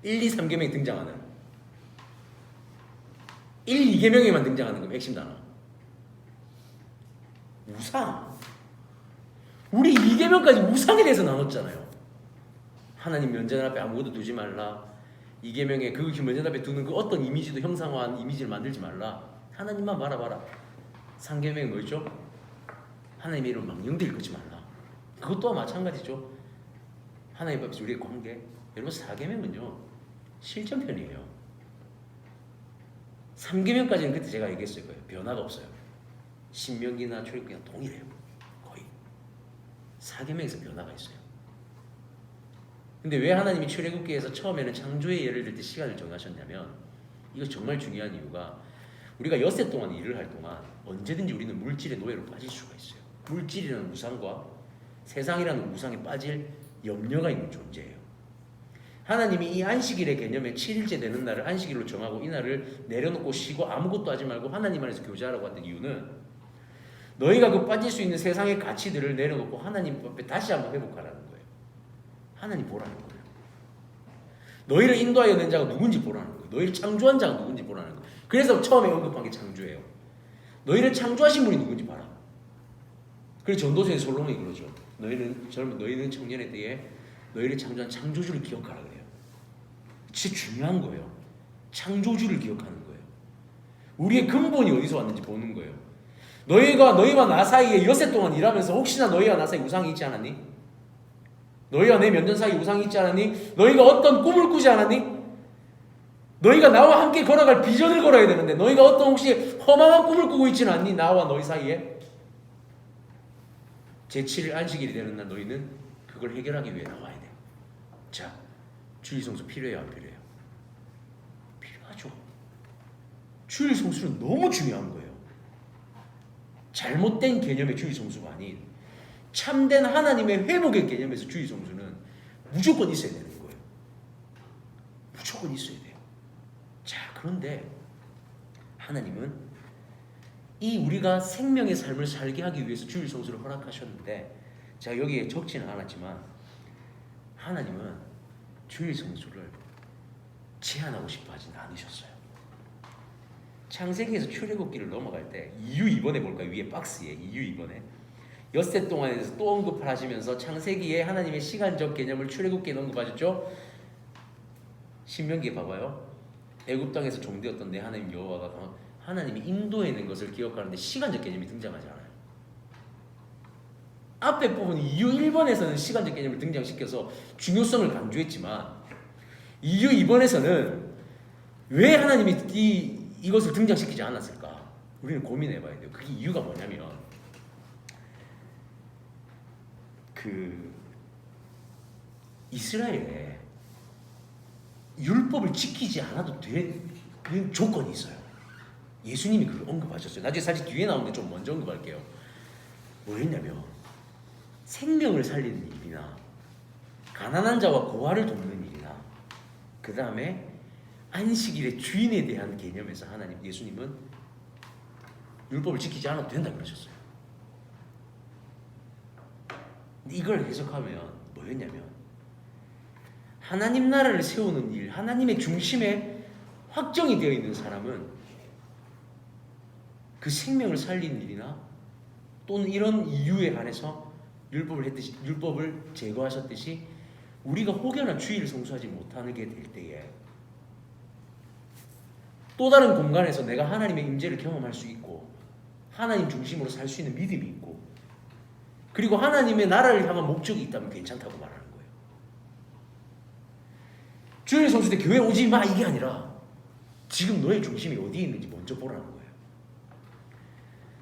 1, 2, 3계명에 등장하는 1, 2계명에만 등장하는 거 핵심 단어 우상. 우리 2계명까지 우상에 대해서 나눴잖아요. 하나님 면전 앞에 아무것도 두지 말라. 2계명에 그 면전 앞에 두는 그 어떤 이미지도 형상화한 이미지를 만들지 말라. 하나님만 바라봐라. 3계명이 뭐였죠? 하나님의 이름 망령들 읽지 말라. 그것 또한 마찬가지죠. 하나님 앞에서 우리의 관계. 여러분 4계명은요 실전편이에요. 3계명까지는 그때 제가 얘기했을 거예요. 변화가 없어요. 신명기나 출애굽기나 동일해요. 거의. 4계명에서 변화가 있어요. 근데 왜 하나님이 출애굽기에서 처음에는 창조의 예를 들 때 시간을 정하셨냐면 이거 정말 중요한 이유가 우리가 엿새 동안 일을 할 동안 언제든지 우리는 물질의 노예로 빠질 수가 있어요. 물질이라는 우상과 세상이라는 우상에 빠질 염려가 있는 존재예요. 하나님이 이 안식일의 개념에 7일째 되는 날을 안식일로 정하고 이 날을 내려놓고 쉬고 아무것도 하지 말고 하나님 안에서 교제하라고 하는 이유는 너희가 그 빠질 수 있는 세상의 가치들을 내려놓고 하나님 앞에 다시 한번 회복하라는 거예요. 하나님 보라는 거예요. 너희를 인도하여 낸 자가 누군지 보라는 거예요. 너희를 창조한 자가 누군지 보라는 거예요. 그래서 처음에 언급한 게 창조예요. 너희를 창조하신 분이 누군지 봐라. 그래서 전도서에 솔로몬이 그러죠. 너희는 청년의 때에 너희를 창조한 창조주를 기억하라 그래요. 진짜 중요한 거예요. 창조주를 기억하는 거예요. 우리의 근본이 어디서 왔는지 보는 거예요. 너희와 나 사이에 엿새 동안 일하면서 혹시나 너희와 나 사이에 우상이 있지 않았니? 너희와 내 면전 사이 우상이 있지 않았니? 너희가 어떤 꿈을 꾸지 않았니? 너희가 나와 함께 걸어갈 비전을 걸어야 되는데 너희가 어떤 혹시 허망한 꿈을 꾸고 있지는 않니? 나와 너희 사이에 제7일 안식일이 되는 날 너희는 그걸 해결하기 위해 나와야 돼. 자, 주일 성수 필요해요, 안 필요해요? 필요하죠. 주일 성수는 너무 중요한 거예요. 잘못된 개념의 주일 성수가 아닌 참된 하나님의 회복의 개념에서 주일 성수는 무조건 있어야 되는 거예요. 무조건 있어야 돼요. 자, 그런데 하나님은 이 우리가 생명의 삶을 살게 하기 위해서 주일 성수를 허락하셨는데, 제가 여기에 적지는 않았지만 하나님은 주일 성수를 제한하고 싶어 하진 않으셨어요. 창세기에서 출애굽기를 넘어갈 때 이유 2번에 볼까요? 위에 박스에 이유 2번에 엿새 동안에 대해서 또 언급을 하시면서 창세기에 하나님의 시간적 개념을 출애굽기에 언급하셨죠? 신명기에 봐봐요. 애굽 땅에서 종되었던 내 하나님 여호와가 하나님이 인도해낸 것을 기억하는데 시간적 개념이 등장하지 않아요. 앞에 부분 이유 1번에서는 시간적 개념을 등장시켜서 중요성을 강조했지만 이유 2번에서는 왜 하나님이 이것을 등장시키지 않았을까? 우리는 고민해봐야 돼요. 그게 이유가 뭐냐면 이스라엘에 율법을 지키지 않아도 되는 조건이 있어요. 예수님이 그걸 언급하셨어요. 나중에 사실 뒤에 나오는데 좀 먼저 언급할게요. 뭐였냐면 생명을 살리는 일이나 가난한 자와 고아를 돕는 일이나 그 다음에 안식일의 주인에 대한 개념에서 예수님은 율법을 지키지 않아도 된다 그러셨어요. 근데 이걸 해석하면 뭐였냐면 하나님 나라를 세우는 일, 하나님의 중심에 확정이 되어 있는 사람은 그 생명을 살리는 일이나 또는 이런 이유에 한해서 율법을 제거하셨듯이 우리가 혹여나 주일을 성수하지 못하게 될 때에 또 다른 공간에서 내가 하나님의 임재를 경험할 수 있고 하나님 중심으로 살 수 있는 믿음이 있고 그리고 하나님의 나라를 향한 목적이 있다면 괜찮다고 말하는 거예요. 주일 성수 때 교회 오지 마 이게 아니라 지금 너의 중심이 어디에 있는지 먼저 보라는 거예요.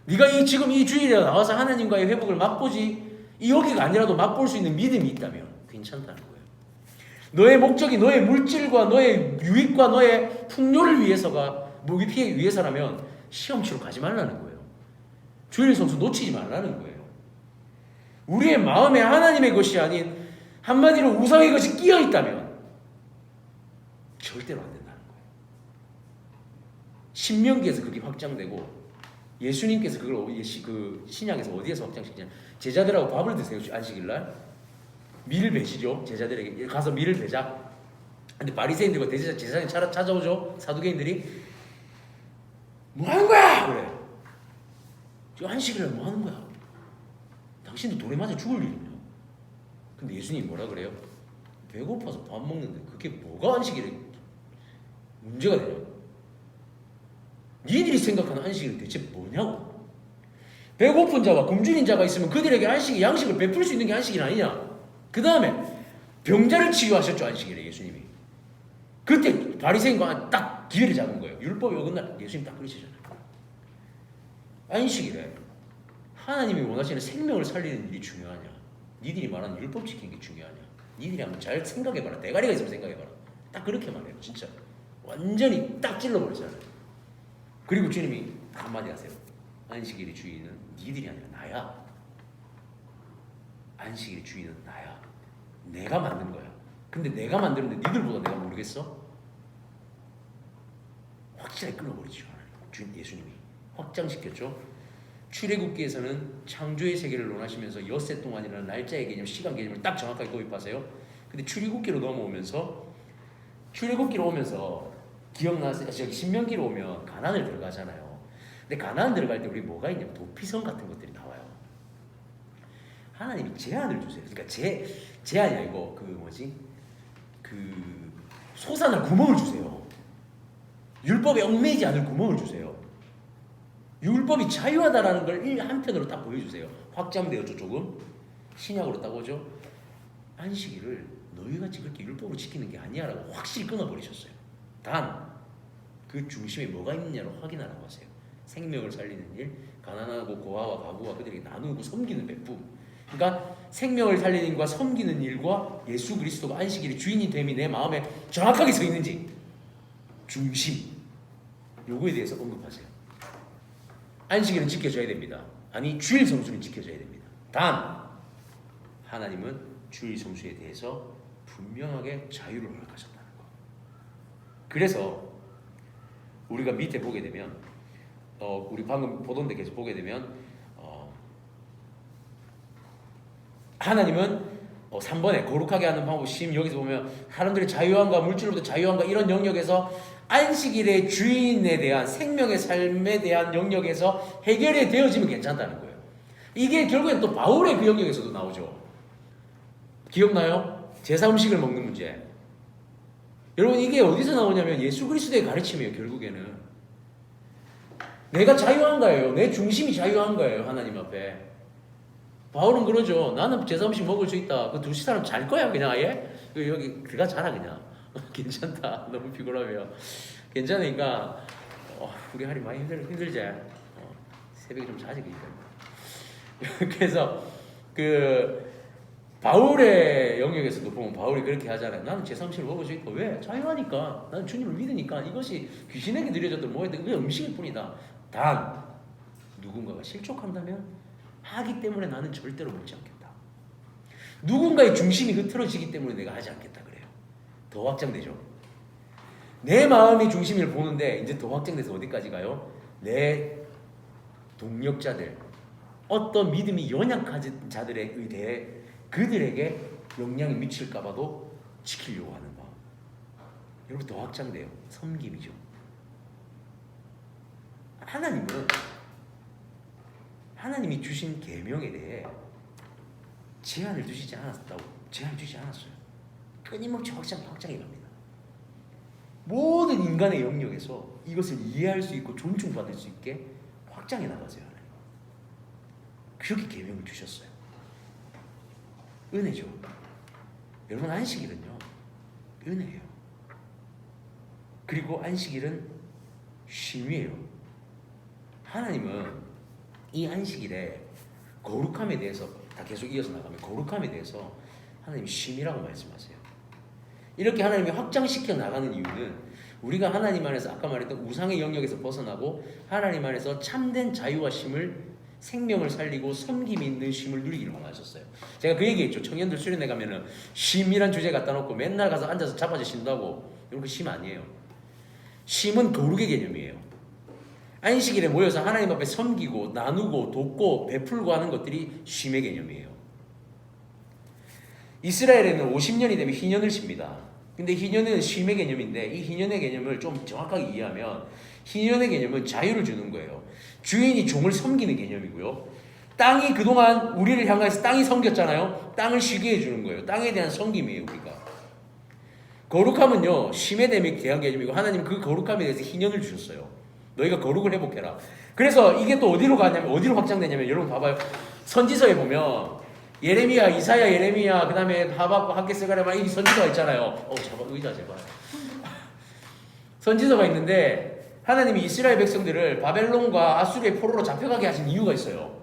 네가 지금 이 주일에 나와서 하나님과의 회복을 맛보지 여기가 아니라도 맛볼 수 있는 믿음이 있다면 괜찮다는 거예요. 너의 목적이 너의 물질과 너의 유익과 너의 풍요를 위해서라면 시험 치러 가지 말라는 거예요. 주일 성수 놓치지 말라는 거예요. 우리의 마음에 하나님의 것이 아닌 한마디로 우상의 것이 끼어 있다면 절대로 안 된다는 거예요. 신명기에서 그게 확장되고 예수님께서 그걸 신약에서 어디에서 확장시키냐? 제자들하고 밥을 드세요. 안식일날 밀을 베시죠. 제자들에게 가서 밀을 베자. 근데 바리새인들과 제사장이 찾아오죠. 사두개인들이 뭐 하는 거야? 그래. 지금 안식일날 뭐 하는 거야? 당신도 돌에 맞아 죽을 일이냐? 근데 예수님이 뭐라 그래요? 배고파서 밥 먹는데 그게 뭐가 안식일에 문제가 되냐? 니들이 생각하는 안식일은 대체 뭐냐고? 배고픈 자와 굶주린 자가 있으면 그들에게 양식을 베풀 수 있는 게 안식일 아니냐? 그 다음에 병자를 치유하셨죠. 안식일에 예수님이. 그때 바리새인과 딱 기회를 잡은 거예요. 율법이 어긋날 예수님 딱 그러시잖아요. 안식일에 하나님이 원하시는 생명을 살리는 일이 중요하냐? 니들이 말하는 율법 지키는 게 중요하냐? 니들이 한번 잘 생각해봐라. 대가리가 있으면 생각해봐라. 딱 그렇게 말해요. 진짜 완전히 딱 찔러버리잖아요. 그리고 주님이 한마디 하세요. 안식일의 주인은 니들이 아니라 나야. 안식일의 주인은 나야. 내가 만든 거야. 근데 내가 만드는데 니들보다 내가 모르겠어? 확실하게 끊어버리죠. 주인 예수님이 확장시켰죠. 출애굽기에서는 창조의 세계를 논하시면서 엿새 동안이라는 날짜의 개념, 시간 개념을 딱 정확하게 도입하세요. 근데 출애굽기로 오면서 기억나세요? 신명기로 오면 가나안을 들어가잖아요. 근데 가나안 들어갈 때 우리 뭐가 있냐면 도피성 같은 것들이 나와요. 하나님이 제한을 주세요. 그러니까 제한이 아니고 솟아날 구멍을 주세요. 율법에 얽매이지 않을 구멍을 주세요. 율법이 자유하다라는 걸 한편으로 딱 보여주세요. 확장되었죠. 조금 신약으로 딱 오죠. 안식일을 너희가 그렇게 율법으로 지키는 게 아니야라고 확실히 끊어버리셨어요. 단 그 중심에 뭐가 있느냐를 확인하라고 하세요. 생명을 살리는 일, 가난하고 고아와 가부와 그들에게 나누고 섬기는 베품. 그러니까 생명을 살리는 일과 섬기는 일과 예수 그리스도가 안식일의 주인이 됨이 내 마음에 정확하게 서 있는지 중심 요거에 대해서 언급하세요. 안식일은 지켜져야 됩니다. 아니 주일 성수는 지켜져야 됩니다. 단 하나님은 주일 성수에 대해서 분명하게 자유를 허락하셨다는 거. 그래서 우리가 밑에 보게 되면 우리 방금 보던 데 계속 보게 되면 하나님은 3번에 거룩하게 하는 방법 심 여기서 보면 사람들의 자유함과 물질로부터 자유함과 이런 영역에서 안식일의 주인에 대한 생명의 삶에 대한 영역에서 해결이 되어지면 괜찮다는 거예요. 이게 결국엔 또 바울의 그 영역에서도 나오죠. 기억나요? 제사 음식을 먹는 문제. 여러분 이게 어디서 나오냐면 예수 그리스도의 가르침이에요. 결국에는 내가 자유한 거예요. 내 중심이 자유한 거예요. 하나님 앞에. 바울은 그러죠. 나는 제사 음식 먹을 수 있다. 그 두 사람 잘 거야 그냥 아예. 여기 그가 자라 그냥. 괜찮다. 너무 피곤하면 괜찮으니까 우리 할이 많이 힘들지. 새벽에 좀 자지 그러니까. 그래서 그 바울의 영역에서도 보면 바울이 그렇게 하잖아요. 나는 제사 음식을 먹을 수 있고 왜? 자유하니까. 나는 주님을 믿으니까 이것이 귀신에게 드려졌던 뭐였든 그게 음식일 뿐이다. 단 누군가가 실족한다면 하기 때문에 나는 절대로 먹지 않겠다. 누군가의 중심이 흐트러지기 때문에 내가 하지 않겠다 그래요. 더 확장되죠. 내 마음의 중심을 보는데 이제 더 확장돼서 어디까지 가요? 내 동력자들, 어떤 믿음이 연약한 자들에 의해 그들에게 영향이 미칠까봐도 지키려고 하는 마음. 여러분 더 확장돼요. 섬김이죠. 하나님이 주신 계명에 대해 제한을 두시지 않았다고 제한을 주지 않았어요. 끊임없이 확장해 갑니다. 모든 인간의 영역에서 이것을 이해할 수 있고 존중받을 수 있게 확장해 나가세요. 하나님. 그렇게 계명을 주셨어요. 은혜죠. 여러분 안식일은요 은혜예요. 그리고 안식일은 쉼이에요. 하나님은 이 안식일에 거룩함에 대해서 다 계속 이어서 나가면 거룩함에 대해서 하나님이 쉼이라고 말씀하세요. 이렇게 하나님이 확장시켜 나가는 이유는 우리가 하나님 안에서 아까 말했던 우상의 영역에서 벗어나고 하나님 안에서 참된 자유와 쉼을 생명을 살리고 섬김이 있는 쉼을 누리기를 원하셨어요. 제가 그 얘기했죠. 청년들 수련회 가면은 쉼이란 주제 갖다 놓고 맨날 가서 앉아서 자빠져 쉰다고. 이런 거 쉼 아니에요. 쉼은 거룩의 개념이에요. 안식일에 모여서 하나님 앞에 섬기고 나누고 돕고 베풀고 하는 것들이 쉼의 개념이에요. 이스라엘에는 50년이 되면 희년을 쉽니다. 근데 희년은 쉼의 개념인데 이 희년의 개념을 좀 정확하게 이해하면 희년의 개념은 자유를 주는 거예요. 주인이 종을 섬기는 개념이고요. 땅이 그동안 우리를 향해서 땅이 섬겼잖아요. 땅을 쉬게 해주는 거예요. 땅에 대한 섬김이에요. 우리가. 거룩함은요. 쉼에 대한 개념이고 하나님 그 거룩함에 대해서 희년을 주셨어요. 너희가 거룩을 회복해라. 그래서 이게 또 어디로 가냐면 어디로 확장되냐면 여러분 봐봐요. 선지서에 보면 예레미야, 이사야, 예레미야, 그 다음에 하박과 학개 스가랴 이 선지서가 있잖아요. 잡아 의자 제발. 선지서가 있는데 하나님이 이스라엘 백성들을 바벨론과 아수르의 포로로 잡혀가게 하신 이유가 있어요.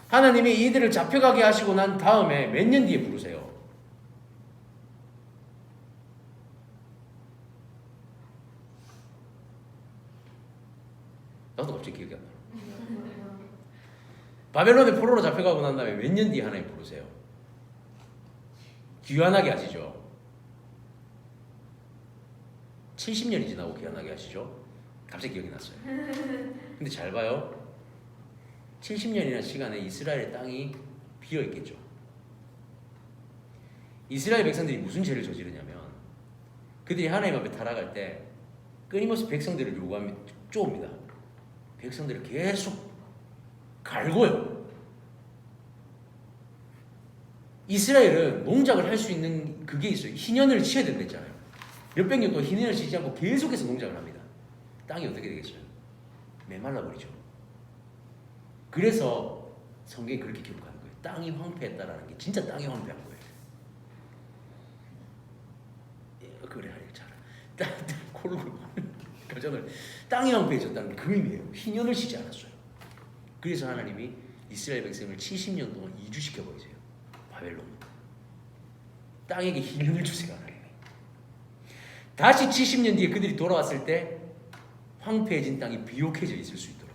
하나님이 이들을 잡혀가게 하시고 난 다음에 몇 년 뒤에 부르세요. 나도 갑자기 기억이 안 나. 바벨론의 포로로 잡혀가고 난 다음에 몇 년 뒤에 하나님 부르세요. 귀환하게 하시죠. 70년이 지나고 귀환하게 하시죠. 갑자기 기억이 났어요. 근데 잘 봐요. 70년이라는 시간에 이스라엘의 땅이 비어있겠죠. 이스라엘 백성들이 무슨 죄를 저지르냐면 그들이 하나님 앞에 타락할 때 끊임없이 백성들을 요구하며 쪼옵니다. 백성들을 계속 갈고요. 이스라엘은 농작을 할 수 있는 그게 있어요. 희년을 치어야 된다 했잖아요. 몇백 년 동안 희년을 치지 않고 계속해서 농작을 합니다. 땅이 어떻게 되겠어요? 메말라 버리죠. 그래서 성경이 그렇게 기록하는 거예요. 땅이 황폐했다라는 게 진짜 땅이 황폐한 거예요. 예, 그래 잘. 코르고 가정을 땅이 황폐해졌다는 게 그 의미예요. 희년을 쉬지 않았어요. 그래서 하나님이 이스라엘 백성을 70년 동안 이주시켜 버리세요. 바벨론. 땅에게 희년을 주세요 하나님이. 다시 70년 뒤에 그들이 돌아왔을 때 황폐해진 땅이 비옥해져 있을 수 있도록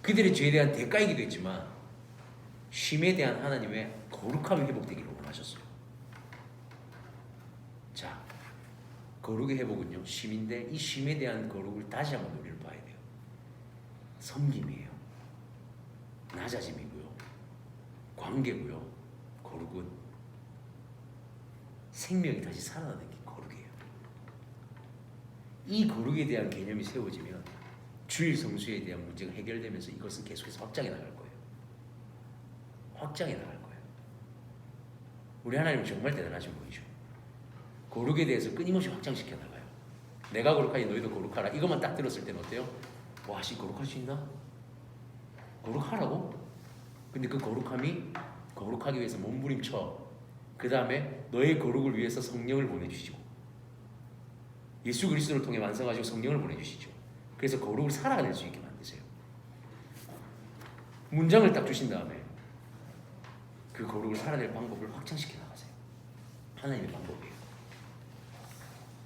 그들의 죄에 대한 대가이기도 했지만 쉼에 대한 하나님의 거룩함이 회복되기를 원하셨어요. 자, 거룩의 회복은요 쉼인데 이 쉼에 대한 거룩을 다시 한번 우리를 봐야 돼요. 섬김이에요. 낮아짐이고요. 관계고요. 거룩은 생명이 다시 살아나는 게 거룩이에요. 이 거룩에 대한 개념이 세워지면 주일 성수에 대한 문제가 해결되면서 이것은 계속해서 확장해 나갈 거예요. 확장해 나갈 거예요. 우리 하나님은 정말 대단하신 분이죠. 거룩에 대해서 끊임없이 확장시켜 나가요. 내가 거룩하니 너희도 거룩하라. 이것만 딱 들었을 때는 어때요? 와, 씨 거룩할 수 있나? 거룩하라고? 근데 그 거룩함이 거룩하기 위해서 몸부림쳐 그 다음에 너의 거룩을 위해서 성령을 보내주시고 예수 그리스도를 통해 완성하시고 성령을 보내주시죠. 그래서 거룩을 살아낼 수 있게 만드세요. 문장을 딱 주신 다음에 그 거룩을 살아낼 방법을 확장시켜 나가세요. 하나님의 방법이에요.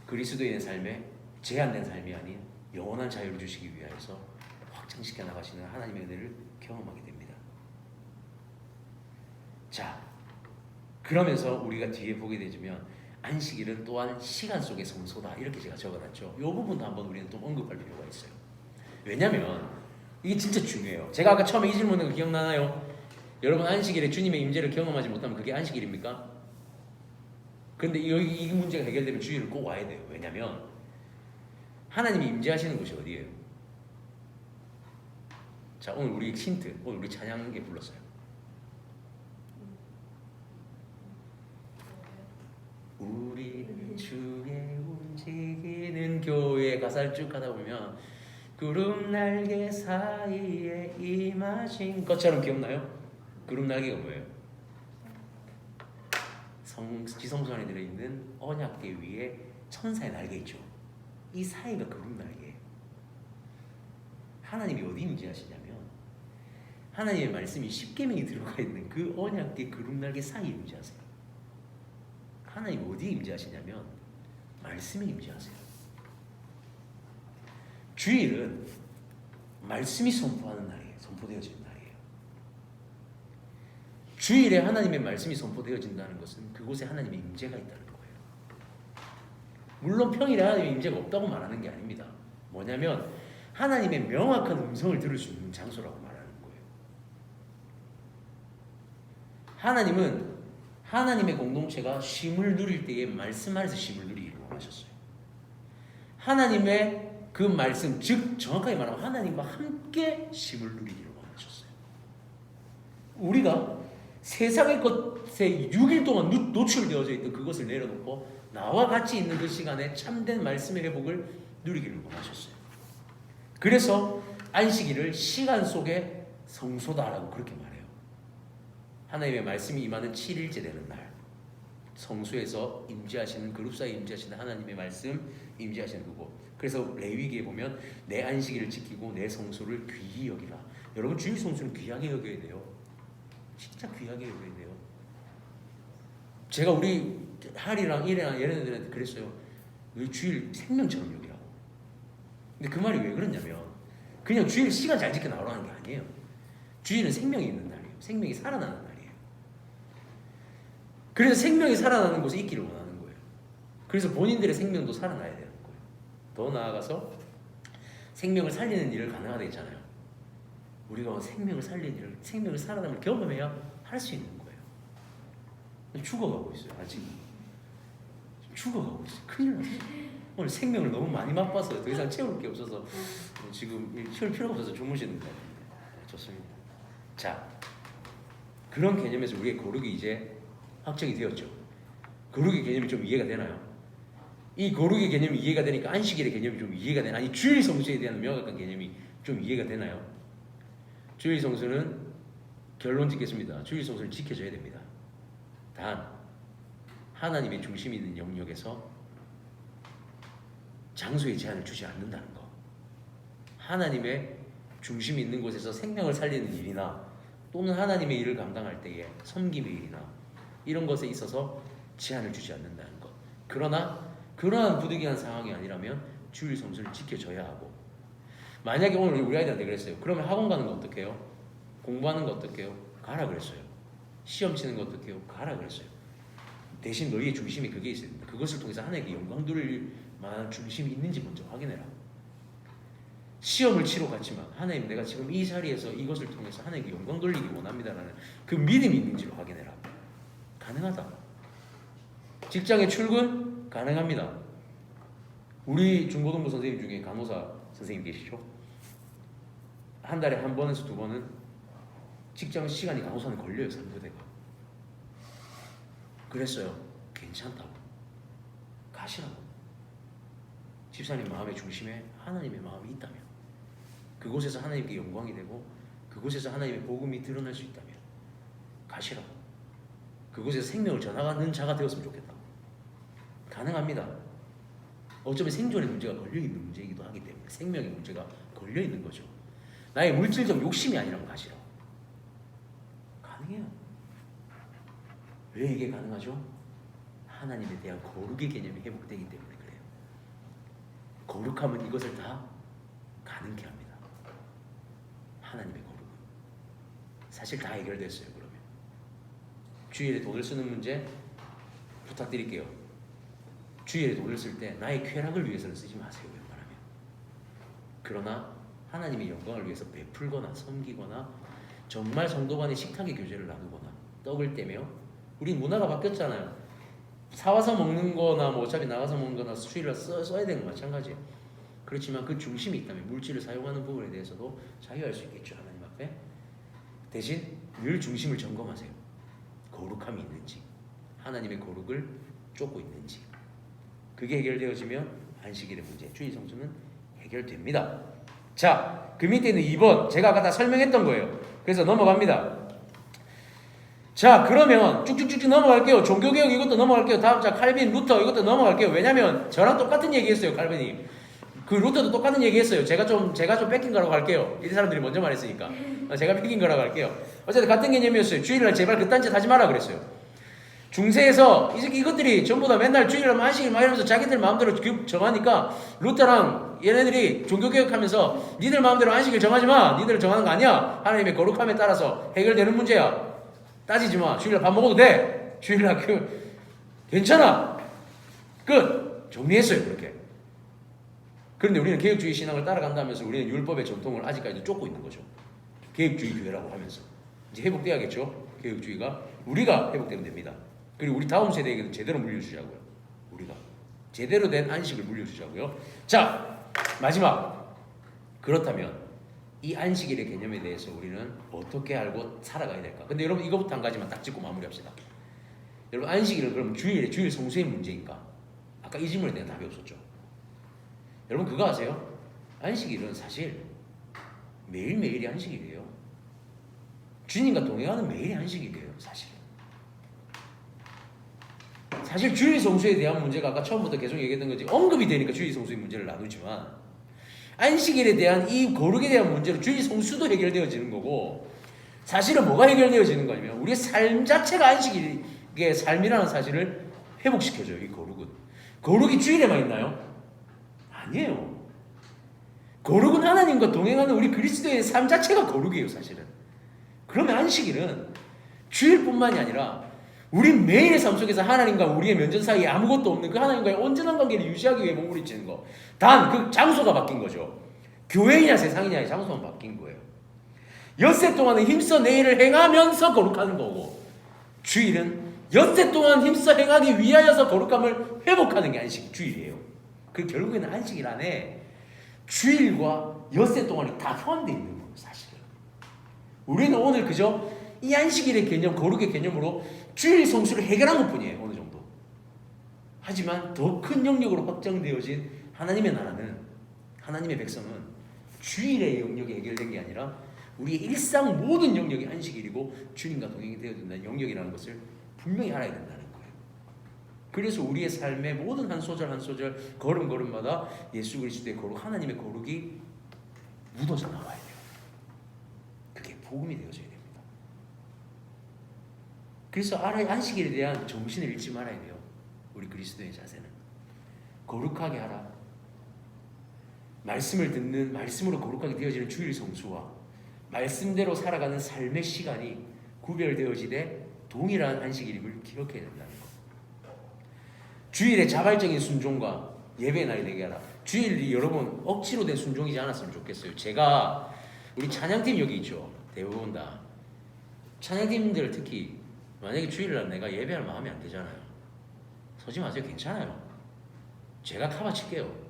그리스도인의 삶에 제한된 삶이 아닌 영원한 자유를 주시기 위하여서 확장시켜 나가시는 하나님의 은혜를 경험하게 됩니다. 자, 그러면서 우리가 뒤에 보게 되면 안식일은 또한 시간 속의 성소다 이렇게 제가 적어놨죠. 이 부분도 한번 우리는 또 언급할 필요가 있어요. 왜냐하면 이게 진짜 중요해요. 제가 아까 처음에 이 질문한 거 기억나나요? 여러분 안식일에 주님의 임재를 경험하지 못하면 그게 안식일입니까? 근데 이 문제가 해결되면 주일을 꼭 와야 돼요. 왜냐하면 하나님이 임재하시는 곳이 어디예요? 자, 오늘 우리 힌트, 오늘 우리 찬양에 불렀어요. 우리는 주의 움직이는 교회 가사를 쭉 가다 보면 구름 날개 사이에 임하신 것처럼 기억나요? 구름 날개가 뭐예요? 지성소 안에 들어있는 언약궤 위에 천사의 날개 있죠. 이 사이가 구름 날개예요. 하나님이 어디 임재하시냐면 하나님의 말씀이 십계명이 들어가 있는 그 언약궤 구름 날개 사이에 임재하세요. 하나님 어디에 임재하시냐면 말씀에 임재하세요. 주일은 말씀이 선포하는 날이에요. 선포되어지는 날이에요. 주일에 하나님의 말씀이 선포되어진다는 것은 그곳에 하나님의 임재가 있다는 거예요. 물론 평일에 하나님의 임재가 없다고 말하는 게 아닙니다. 뭐냐면 하나님의 명확한 음성을 들을 수 있는 장소라고 말하는 거예요. 하나님은 하나님의 공동체가 쉼을 누릴 때에 말씀 안에서 쉼을 누리기를 원하셨어요. 하나님의 그 말씀, 즉 정확하게 말하면 하나님과 함께 쉼을 누리기를 원하셨어요. 우리가 세상의 것에 6일 동안 노출되어져 있던 그것을 내려놓고 나와 같이 있는 그 시간에 참된 말씀의 회복을 누리기를 원하셨어요. 그래서 안식일을 시간 속의 성소다라고 그렇게 말해요. 하나님의 말씀이 임하는 7일째 되는 날 성소에서 임재하시는 그룹 사이에 임재하시는 하나님의 말씀 임재하시는 그곳. 그래서 레위기에 보면 내 안식일을 지키고 내 성소를 귀히 여기라. 여러분 주일 성소는 귀하게 여겨야 돼요. 진짜 귀하게 여겨야 돼요. 제가 우리 할이랑 일이랑 얘네들한테 그랬어요. 우리 주일 생명처럼 여기라고. 근데 그 말이 왜 그러냐면 그냥 주일 시간 잘 지켜 나오라는 게 아니에요. 주일은 생명이 있는 날이에요. 생명이 살아나는 날이에요. 그래서 생명이 살아나는 곳에 있기를 원하는 거예요. 그래서 본인들의 생명도 살아나야 되는 거예요. 더 나아가서 생명을 살리는 일을 가능하다 했잖아요. 우리가 생명을 살리는 일을, 생명을 살아남을 경험해야 할 수 있는 거예요. 죽어가고 있어요. 아직 죽어가고 있어요. 큰일 났어요. 오늘 생명을 너무 많이 맛봐서 더 이상 채울 게 없어서 지금 채울 필요가 없어서 주무시는 거 같아요. 좋습니다. 자, 그런 개념에서 우리의 거룩이 이제 확정이 되었죠. 거룩의 개념이 좀 이해가 되나요? 이 거룩의 개념이 이해가 되니까 안식일의 개념이 좀 이해가 되나? 아니 주일 성수에 대한 명확한 개념이 좀 이해가 되나요? 주일 성수는 결론 짓겠습니다. 주일 성수는 지켜져야 됩니다. 단 하나님의 중심이 있는 영역에서 장소의 제한을 주지 않는다는 거. 하나님의 중심이 있는 곳에서 생명을 살리는 일이나 또는 하나님의 일을 감당할 때에 섬김의 일이나 이런 것에 있어서 제한을 주지 않는다는 것. 그러나 그러한 부득이한 상황이 아니라면 주일 성수를 지켜줘야 하고, 만약에 오늘 우리 아이들한테 그랬어요. 그러면 학원 가는 거 어떡해요? 공부하는 거 어떡해요? 가라 그랬어요. 시험 치는 거 어떡해요? 가라 그랬어요. 대신 너희의 중심이 그게 있어야 된다. 그것을 통해서 하나님께 영광 돌릴 만한 중심이 있는지 먼저 확인해라. 시험을 치러 갔지만 하나님 내가 지금 이 자리에서 이것을 통해서 하나님께 영광 돌리기 원합니다라는 그 믿음이 있는지를 확인해라. 가능하다. 직장에 출근 가능합니다. 우리 중고등부 선생님 중에 간호사 선생님 계시죠? 한 달에 한 번에서 두 번은 직장 시간이 간호사는 걸려요. 3교대가. 그랬어요. 괜찮다고. 가시라고. 집사님 마음의 중심에 하나님의 마음이 있다면, 그곳에서 하나님께 영광이 되고 그곳에서 하나님의 복음이 드러날 수 있다면 가시라고. 그곳에서 생명을 전하는 자가 되었으면 좋겠다고. 가능합니다. 어쩌면 생존의 문제가 걸려있는 문제이기도 하기 때문에, 생명의 문제가 걸려있는 거죠. 나의 물질적 욕심이 아니라면 가시라고. 가능해요. 왜 이게 가능하죠? 하나님에 대한 거룩의 개념이 회복되기 때문에 그래요. 거룩하면 이것을 다 가능케 합니다. 하나님의 거룩은 사실 다 해결됐어요. 그러면 주일에 돈을 쓰는 문제 부탁드릴게요. 주일에 돈을 쓸 때 나의 쾌락을 위해서는 쓰지 마세요. 웬만하면. 그러나 하나님의 영광을 위해서 베풀거나 섬기거나 정말 성도 간의 식탁의 교제를 나누거나 떡을 떼며, 우리 문화가 바뀌었잖아요. 사와서 먹는 거나 뭐 어차피 나가서 먹는 거나 수일을 써야 되는 건 마찬가지예요. 그렇지만 그 중심이 있다면 물질을 사용하는 부분에 대해서도 자유할 수 있겠죠. 하나님 앞에. 대신 늘 중심을 점검하세요. 거룩함이 있는지, 하나님의 거룩을 쫓고 있는지. 그게 해결되어지면 안식일의 문제, 주일 성수는 해결됩니다. 자, 그 밑에 있는 2번 제가 아까 다 설명했던 거예요. 그래서 넘어갑니다. 자, 그러면 쭉쭉쭉 넘어갈게요. 종교개혁 이것도 넘어갈게요. 다음 자 칼빈, 루터 이것도 넘어갈게요. 왜냐면 저랑 똑같은 얘기했어요. 칼빈이. 그 루터도 똑같은 얘기했어요. 제가 좀 뺏긴 거라고 할게요. 이 사람들이 먼저 말했으니까 제가 뺏긴 거라고 할게요. 어쨌든 같은 개념이었어요. 주일날 제발 그딴 짓 하지 마라 그랬어요. 중세에서 이것들이 전부 다 맨날 주일날 안식일 막 이러면서 자기들 마음대로 정하니까 루터랑 얘네들이 종교개혁하면서 니들 마음대로 안식일 정하지 마. 니들 정하는 거 아니야. 하나님의 거룩함에 따라서 해결되는 문제야. 따지지 마. 주일날 밥 먹어도 돼. 주일날 괜찮아. 끝. 정리했어요. 그렇게. 그런데 우리는 개혁주의 신앙을 따라간다면서 우리는 율법의 전통을 아직까지도 쫓고 있는 거죠. 개혁주의 교회라고 하면서. 이제 회복돼야겠죠. 개혁주의가. 우리가 회복되면 됩니다. 그리고 우리 다음 세대에게도 제대로 물려주자고요. 우리가 제대로 된 안식을 물려주자고요. 자, 마지막. 그렇다면 이 안식일의 개념에 대해서 우리는 어떻게 알고 살아가야 될까? 근데 여러분 이거부터 한 가지만 딱 짚고 마무리합시다. 여러분 안식일은 그럼 주일 성수의 문제인가? 아까 이 질문에 대한 답이 없었죠. 여러분 그거 아세요? 안식일은 사실 매일매일이 안식일이에요. 주님과 동행하는 매일이 안식일이에요. 사실 주일 성수에 대한 문제가 아까 처음부터 계속 얘기했던 거지, 언급이 되니까 주일 성수의 문제를 나누지만 안식일에 대한 이 거룩에 대한 문제로 주일 성수도 해결되어지는 거고, 사실은 뭐가 해결되어지는 거냐면 우리의 삶 자체가 안식일의 삶이라는 사실을 회복시켜줘요. 이 거룩은. 거룩이 주일에만 있나요? 아니에요. 거룩은 하나님과 동행하는 우리 그리스도의 삶 자체가 거룩이에요. 사실은. 그러면 안식일은 주일뿐만이 아니라 우리 매일의 삶 속에서 하나님과 우리의 면전 사이에 아무것도 없는 그 하나님과의 온전한 관계를 유지하기 위해 몸부림치는 거. 단 그 장소가 바뀐 거죠. 교회이냐 세상이냐의 장소만 바뀐 거예요. 엿새 동안은 힘써 내 일을 행하면서 거룩하는 거고, 주일은 엿새 동안 힘써 행하기 위하여서 거룩함을 회복하는 게 주일이에요. 그 결국에는 안식일 안에 주일과 엿새 동안이 다 포함되어 있는 거예요. 사실은. 우리는 오늘 그저 이 안식일의 개념, 거룩의 개념으로 주일 성수를 해결한 것뿐이에요. 어느 정도. 하지만 더 큰 영역으로 확장되어진 하나님의 나라는, 하나님의 백성은 주일의 영역이 해결된 게 아니라 우리의 일상 모든 영역이 안식일이고 주님과 동행이 되어야 된다는 영역이라는 것을 분명히 알아야 된다는 거예요. 그래서 우리의 삶의 모든 한 소절 한 소절 걸음걸음마다 예수 그리스도의 거룩, 하나님의 거룩이 묻어져 나와야 돼요. 그게 복음이 되어져야 됩니다. 그래서 안식일에 대한 정신을 잃지 말아야 돼요. 우리 그리스도의 자세는 거룩하게 하라. 말씀을 듣는, 말씀으로 거룩하게 되어지는 주일 성수와 말씀대로 살아가는 삶의 시간이 구별되어지되 동일한 안식일임을 기억해야 된다는 것. 주일의 자발적인 순종과 예배의 날이 되게 하라. 주일이 여러분 억지로 된 순종이지 않았으면 좋겠어요. 제가 우리 찬양팀 여기 있죠. 대부분 다 찬양팀들 특히 만약에 주일날 내가 예배할 마음이 안 되잖아요. 서지 마세요. 괜찮아요. 제가 카바칠게요.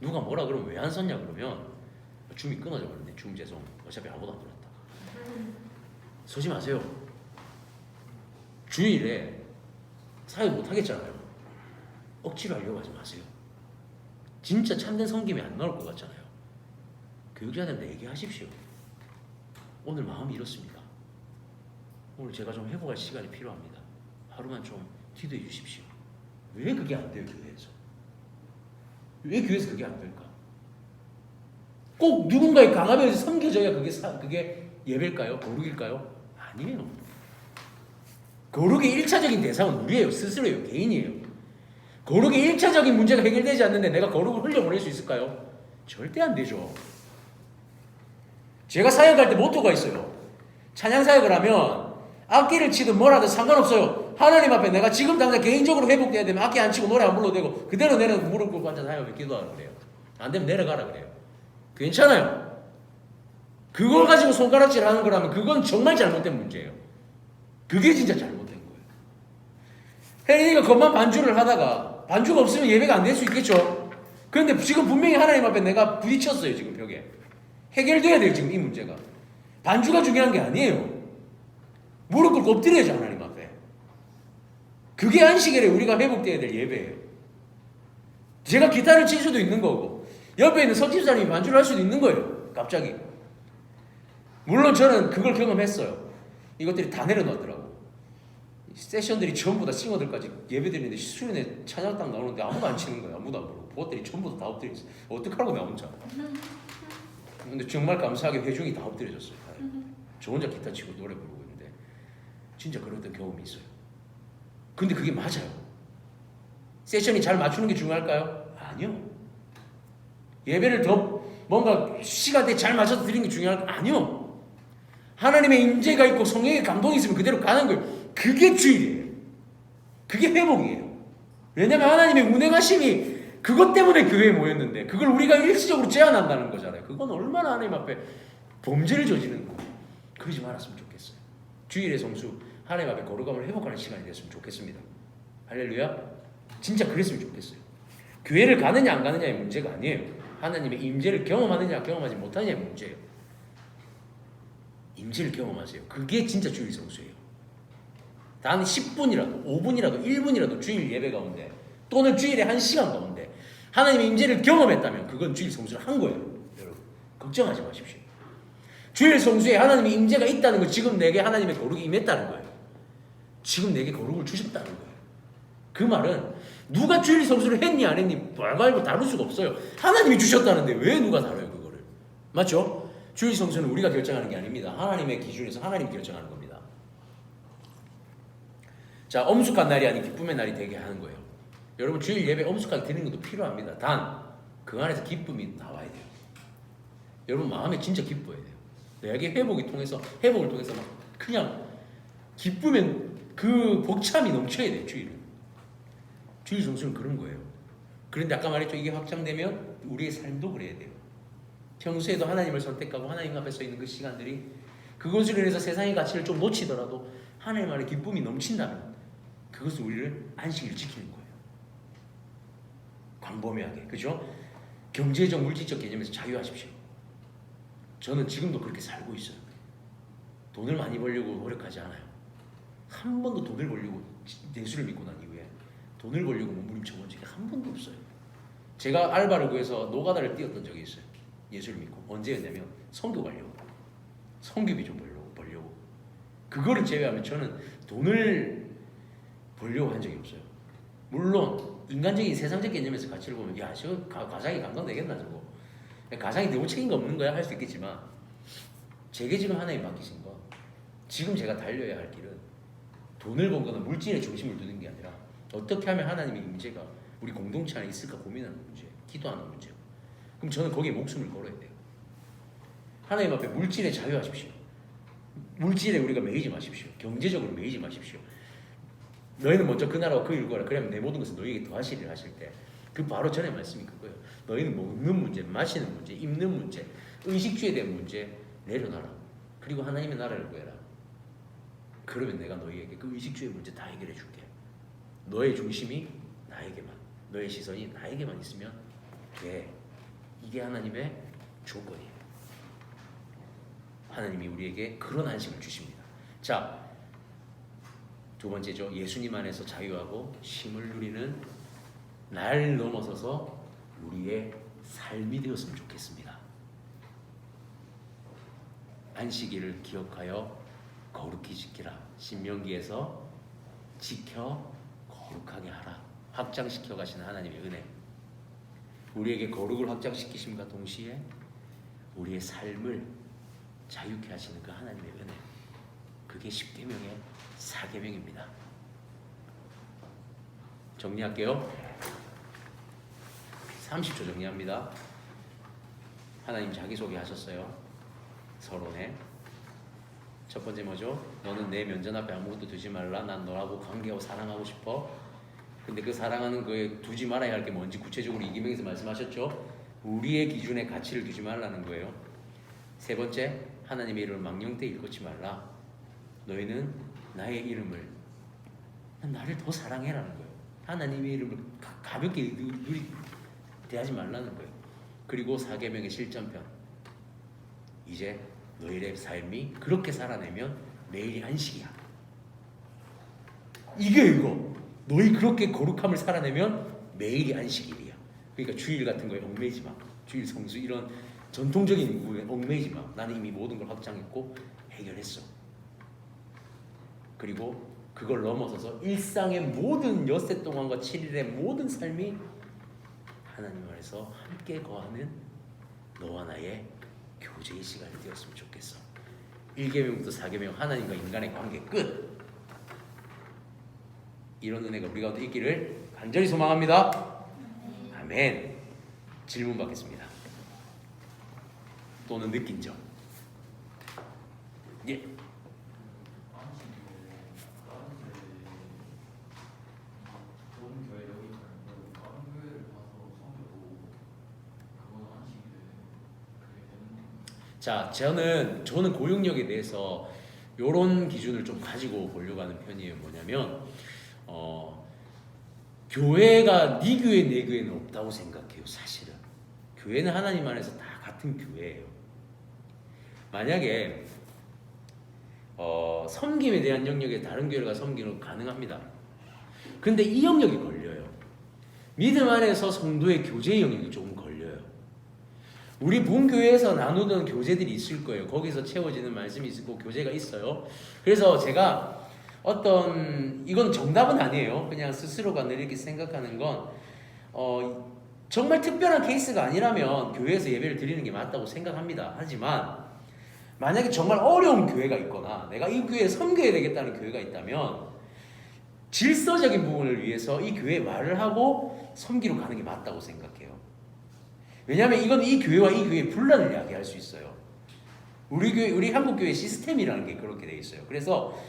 누가 뭐라 그러면 왜 안 썼냐 그러면 줌이 끊어져 버렸네. 줌 죄송. 어차피 아무도 안 들었다. 서지 마세요. 주일에 사회 못 하겠잖아요. 억지로 하려고 하지 마세요. 진짜 참된 섬김이 안 나올 것 같잖아요. 교육자들한테 얘기하십시오. 오늘 마음이 이렇습니다. 오늘 제가 좀 회복할 시간이 필요합니다. 하루만 좀 기도해 주십시오. 왜 그게 안 돼요, 교회에서? 왜 교회에서 그게 안 될까? 꼭 누군가의 강압에 섬겨져야 그게 예배일까요? 거룩일까요? 아니에요. 거룩의 1차적인 대상은 우리예요. 스스로예요. 개인이에요. 거룩의 1차적인 문제가 해결되지 않는데 내가 거룩을 흘려보낼 수 있을까요? 절대 안 되죠. 제가 사역할 때 모토가 있어요. 찬양 사역을 하면 악기를 치든 뭐라든 상관없어요. 하나님 앞에 내가 지금 당장 개인적으로 회복돼야 되면 악기 안 치고 노래 안 불러도 되고 그대로 내려놓고 무릎 꿇고 앉아서 하나님 앞에 기도하라 그래요. 안 되면 내려가라 그래요. 괜찮아요. 그걸 가지고 손가락질 하는 거라면 그건 정말 잘못된 문제예요. 그게 진짜 잘못된 거예요. 혜린이가 겉만 반주를 하다가 반주가 없으면 예배가 안 될 수 있겠죠. 그런데 지금 분명히 하나님 앞에 내가 부딪혔어요. 지금 벽에. 해결돼야 돼요. 지금 이 문제가. 반주가 중요한 게 아니에요. 무릎 꿇고 엎드려야죠. 하나님 앞에. 그게 안식일에 우리가 회복돼야 될 예배예요. 제가 기타를 칠 수도 있는 거고 옆에 있는 석집사님이 반주를 할 수도 있는 거예요. 갑자기. 물론 저는 그걸 경험했어요. 이것들이 다 내려놨더라고. 세션들이 전부 다 싱어들까지 예배드리는데 수련회 찬양 딱 나오는데 아무도 안 치는 거예요. 아무도 안 부르고 그것들이 전부 다 엎드려 있어요. 어떡하라고 나 혼자. 근데 정말 감사하게 회중이 다 엎드려졌어요. 저 혼자 기타 치고 노래 부르고 있는데 진짜 그랬던 경험이 있어요. 근데 그게 맞아요. 세션이 잘 맞추는 게 중요할까요? 아니요. 예배를 더 뭔가 시간대에 잘 맞춰서 드리는 게 중요할까요? 아니요. 하나님의 임재가 있고 성령의 감동이 있으면 그대로 가는 거예요. 그게 주일이에요. 그게 회복이에요. 왜냐하면 하나님의 운행하심이 그것 때문에 교회에 모였는데 그걸 우리가 일시적으로 제한한다는 거잖아요. 그건 얼마나 하나님 앞에 범죄를 저지르는 거예요. 그러지 말았으면 좋겠어요. 주일의 성수, 하나님 앞에 거룩함을 회복하는 시간이 됐으면 좋겠습니다. 할렐루야. 진짜 그랬으면 좋겠어요. 교회를 가느냐 안 가느냐의 문제가 아니에요. 하나님의 임재를 경험하느냐 경험하지 못하느냐의 문제예요. 임재를 경험하세요. 그게 진짜 주일 성수예요. 단 10분이라도 5분이라도 1분이라도 주일 예배 가운데 또는 주일에 1시간 가운데 하나님의 임재를 경험했다면 그건 주일 성수를 한 거예요. 여러분 걱정하지 마십시오. 주일 성수에 하나님의 임재가 있다는 건 지금 내게 하나님의 거룩이 임했다는 거예요. 지금 내게 거룩을 주셨다는 거예요. 그 말은 누가 주일 성수를 했니 안 했니 말고 다룰 수가 없어요. 하나님이 주셨다는데 왜 누가 다뤄요 그거를. 맞죠? 주일 성수는 우리가 결정하는 게 아닙니다. 하나님의 기준에서 하나님이 결정하는 겁니다. 자, 엄숙한 날이 아닌 기쁨의 날이 되게 하는 거예요. 여러분 주일 예배 엄숙하게 드리는 것도 필요합니다. 단 그 안에서 기쁨이 나와야 돼요. 여러분 마음에 진짜 기뻐야 돼요. 내게 회복을 통해서 막 그냥 기쁘면 그 벅참이 넘쳐야 돼요. 주일 성수는 그런 거예요. 그런데 아까 말했죠. 이게 확장되면 우리의 삶도 그래야 돼요. 평소에도 하나님을 선택하고 하나님 앞에 서 있는 그 시간들이 그것으로 인해서 세상의 가치를 좀 놓치더라도 하나님 안에 기쁨이 넘친다면 그것은 우리를 안식일 지키는 거예요. 광범위하게. 그죠? 경제적 물질적 개념에서 자유하십시오. 저는 지금도 그렇게 살고 있어요. 돈을 많이 벌려고 노력하지 않아요. 한 번도 돈을 벌려고 예수를 믿고 난 이후에 돈을 벌려고 몸부림쳐 본 적이 한 번도 없어요. 제가 알바를 구해서 노가다를 뛰었던 적이 있어요. 예수를 믿고. 언제였냐면 선교 가려고. 성교비 좀 벌려고. 그거를 제외하면 저는 돈을 벌려고 한 적이 없어요. 물론 인간적인 세상적 개념에서 가치를 보면 야 저 가장이 감당되겠나 저거. 가장이 너무 책임감 없는 거야 할 수 있겠지만 제게 지금 하나님 맡기신 거 지금 제가 달려야 할 길은 돈을 번거나 물질에 중심을 두는 게 아니라 어떻게 하면 하나님의 임재가 우리 공동체 안에 있을까 고민하는 문제, 기도하는 문제. 그럼 저는 거기에 목숨을 걸어야 돼요. 하나님 앞에 물질에 자유하십시오. 물질에 우리가 매이지 마십시오. 경제적으로 매이지 마십시오. 너희는 먼저 그 나라와 그 일을 구하라. 그러면 내 모든 것을 너희에게 더하시리라 하실 때 그 바로 전에 말씀이 그거예요. 너희는 먹는 문제, 마시는 문제, 입는 문제, 의식주에 대한 문제 내려놔라. 그리고 하나님의 나라를 구해라. 그러면 내가 너희에게 그 의식주의 문제 다 해결해 줄게. 너의 중심이 나에게만, 너의 시선이 나에게만 있으면 돼. 이게 하나님의 조건이에요. 하나님이 우리에게 그런 안식을 주십니다. 자, 두 번째죠. 예수님 안에서 자유하고 쉼을 누리는 날 넘어서서 우리의 삶이 되었으면 좋겠습니다. 안식일을 기억하여 거룩히 지키라. 신명기에서 지켜 거룩하게 하라. 확장시켜 가시는 하나님의 은혜. 우리에게 거룩을 확장시키심과 동시에 우리의 삶을 자유케 하시는 그 하나님의 은혜. 그게 10계명의 4계명입니다. 정리할게요. 30초 정리합니다. 하나님 자기소개 하셨어요. 서론에. 첫 번째 뭐죠? 너는 내 면전 앞에 아무것도 두지 말라. 난 너하고 관계하고 사랑하고 싶어. 근데 그 사랑하는 거에 두지 말아야 할 게 뭔지 구체적으로 이기명에서 말씀하셨죠? 우리의 기준에 가치를 두지 말라는 거예요. 세 번째, 하나님의 이름을 망령되이 일컫지 말라. 너희는 나의 이름을, 나를 더 사랑해라는 거예요. 하나님의 이름을 가볍게 대하지 말라는 거예요. 그리고 4계명의 실전편. 이제 너희의 삶이 그렇게 살아내면 매일이 안식이야. 이거. 너희 그렇게 거룩함을 살아내면 매일이 안식일이야. 그러니까 주일 같은 거에 얽매이지 마. 주일 성수 이런 전통적인 부분에 얽매이지 마. 나는 이미 모든 걸 확장했고 해결했어. 그리고 그걸 넘어서서 일상의 모든 엿새 동안과 7일의 모든 삶이 하나님 안에서 함께 거하는 너와 나의 교제의 시간이 되었으면 좋겠어. 1계명부터 4계명 하나님과 인간의 관계 끝. 이런 은혜가 우리 가운데 있기를 간절히 소망합니다. 아멘. 질문 받겠습니다. 또는 느낀 점. 예. 자, 저는 고용력에 대해서 이런 기준을 좀 가지고 보려고 하는 편이에요. 뭐냐면 교회가 네 교회 내 교회는 없다고 생각해요. 사실은 교회는 하나님 안에서 다 같은 교회예요. 만약에 섬김에 대한 영역에 다른 교회가 섬기는 가능합니다. 근데 이 영역이 걸려요. 믿음 안에서 성도의 교제 영역이 조금 걸려요. 우리 본교회에서 나누던 교제들이 있을 거예요. 거기서 채워지는 말씀이 있고 교제가 있어요. 그래서 제가 이건 정답은 아니에요. 그냥 스스로가 늘 이렇게 생각하는 건 정말 특별한 케이스가 아니라면 교회에서 예배를 드리는 게 맞다고 생각합니다. 하지만 만약에 정말 어려운 교회가 있거나 내가 이 교회에 섬겨야 되겠다는 교회가 있다면 질서적인 부분을 위해서 이 교회에 말을 하고 섬기러 가는 게 맞다고 생각해요. 왜냐하면 이건 이 교회와 이 교회의 분란을 야기할 수 있어요. 우리 한국교회 시스템이라는 게 그렇게 돼 있어요. 그래서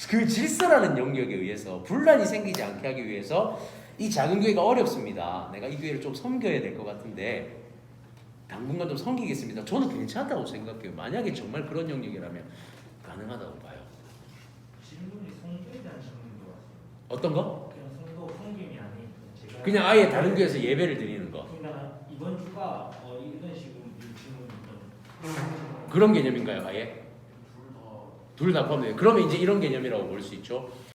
그 질서라는 영역에 의해서 분란이 생기지 않게 하기 위해서 이 작은 교회가 어렵습니다. 내가 이 교회를 좀 섬겨야 될 것 같은데 당분간 좀 섬기겠습니다. 저는 괜찮다고 생각해요. 만약에 정말 그런 영역이라면 가능하다고 봐요. 질문이 성도에 대한 질문인 것 같아요. 어떤 거? 그냥 성도 섬김이 아닌 제가 그냥 아예 다른 교회에서 예배를 드리는 거. 그러니까 이번 주가 이런 식으로 질문이 그런 개념인가요? 아예? 둘 다 포함돼요. 그러면 이제 이런 개념이라고 볼 수 있죠.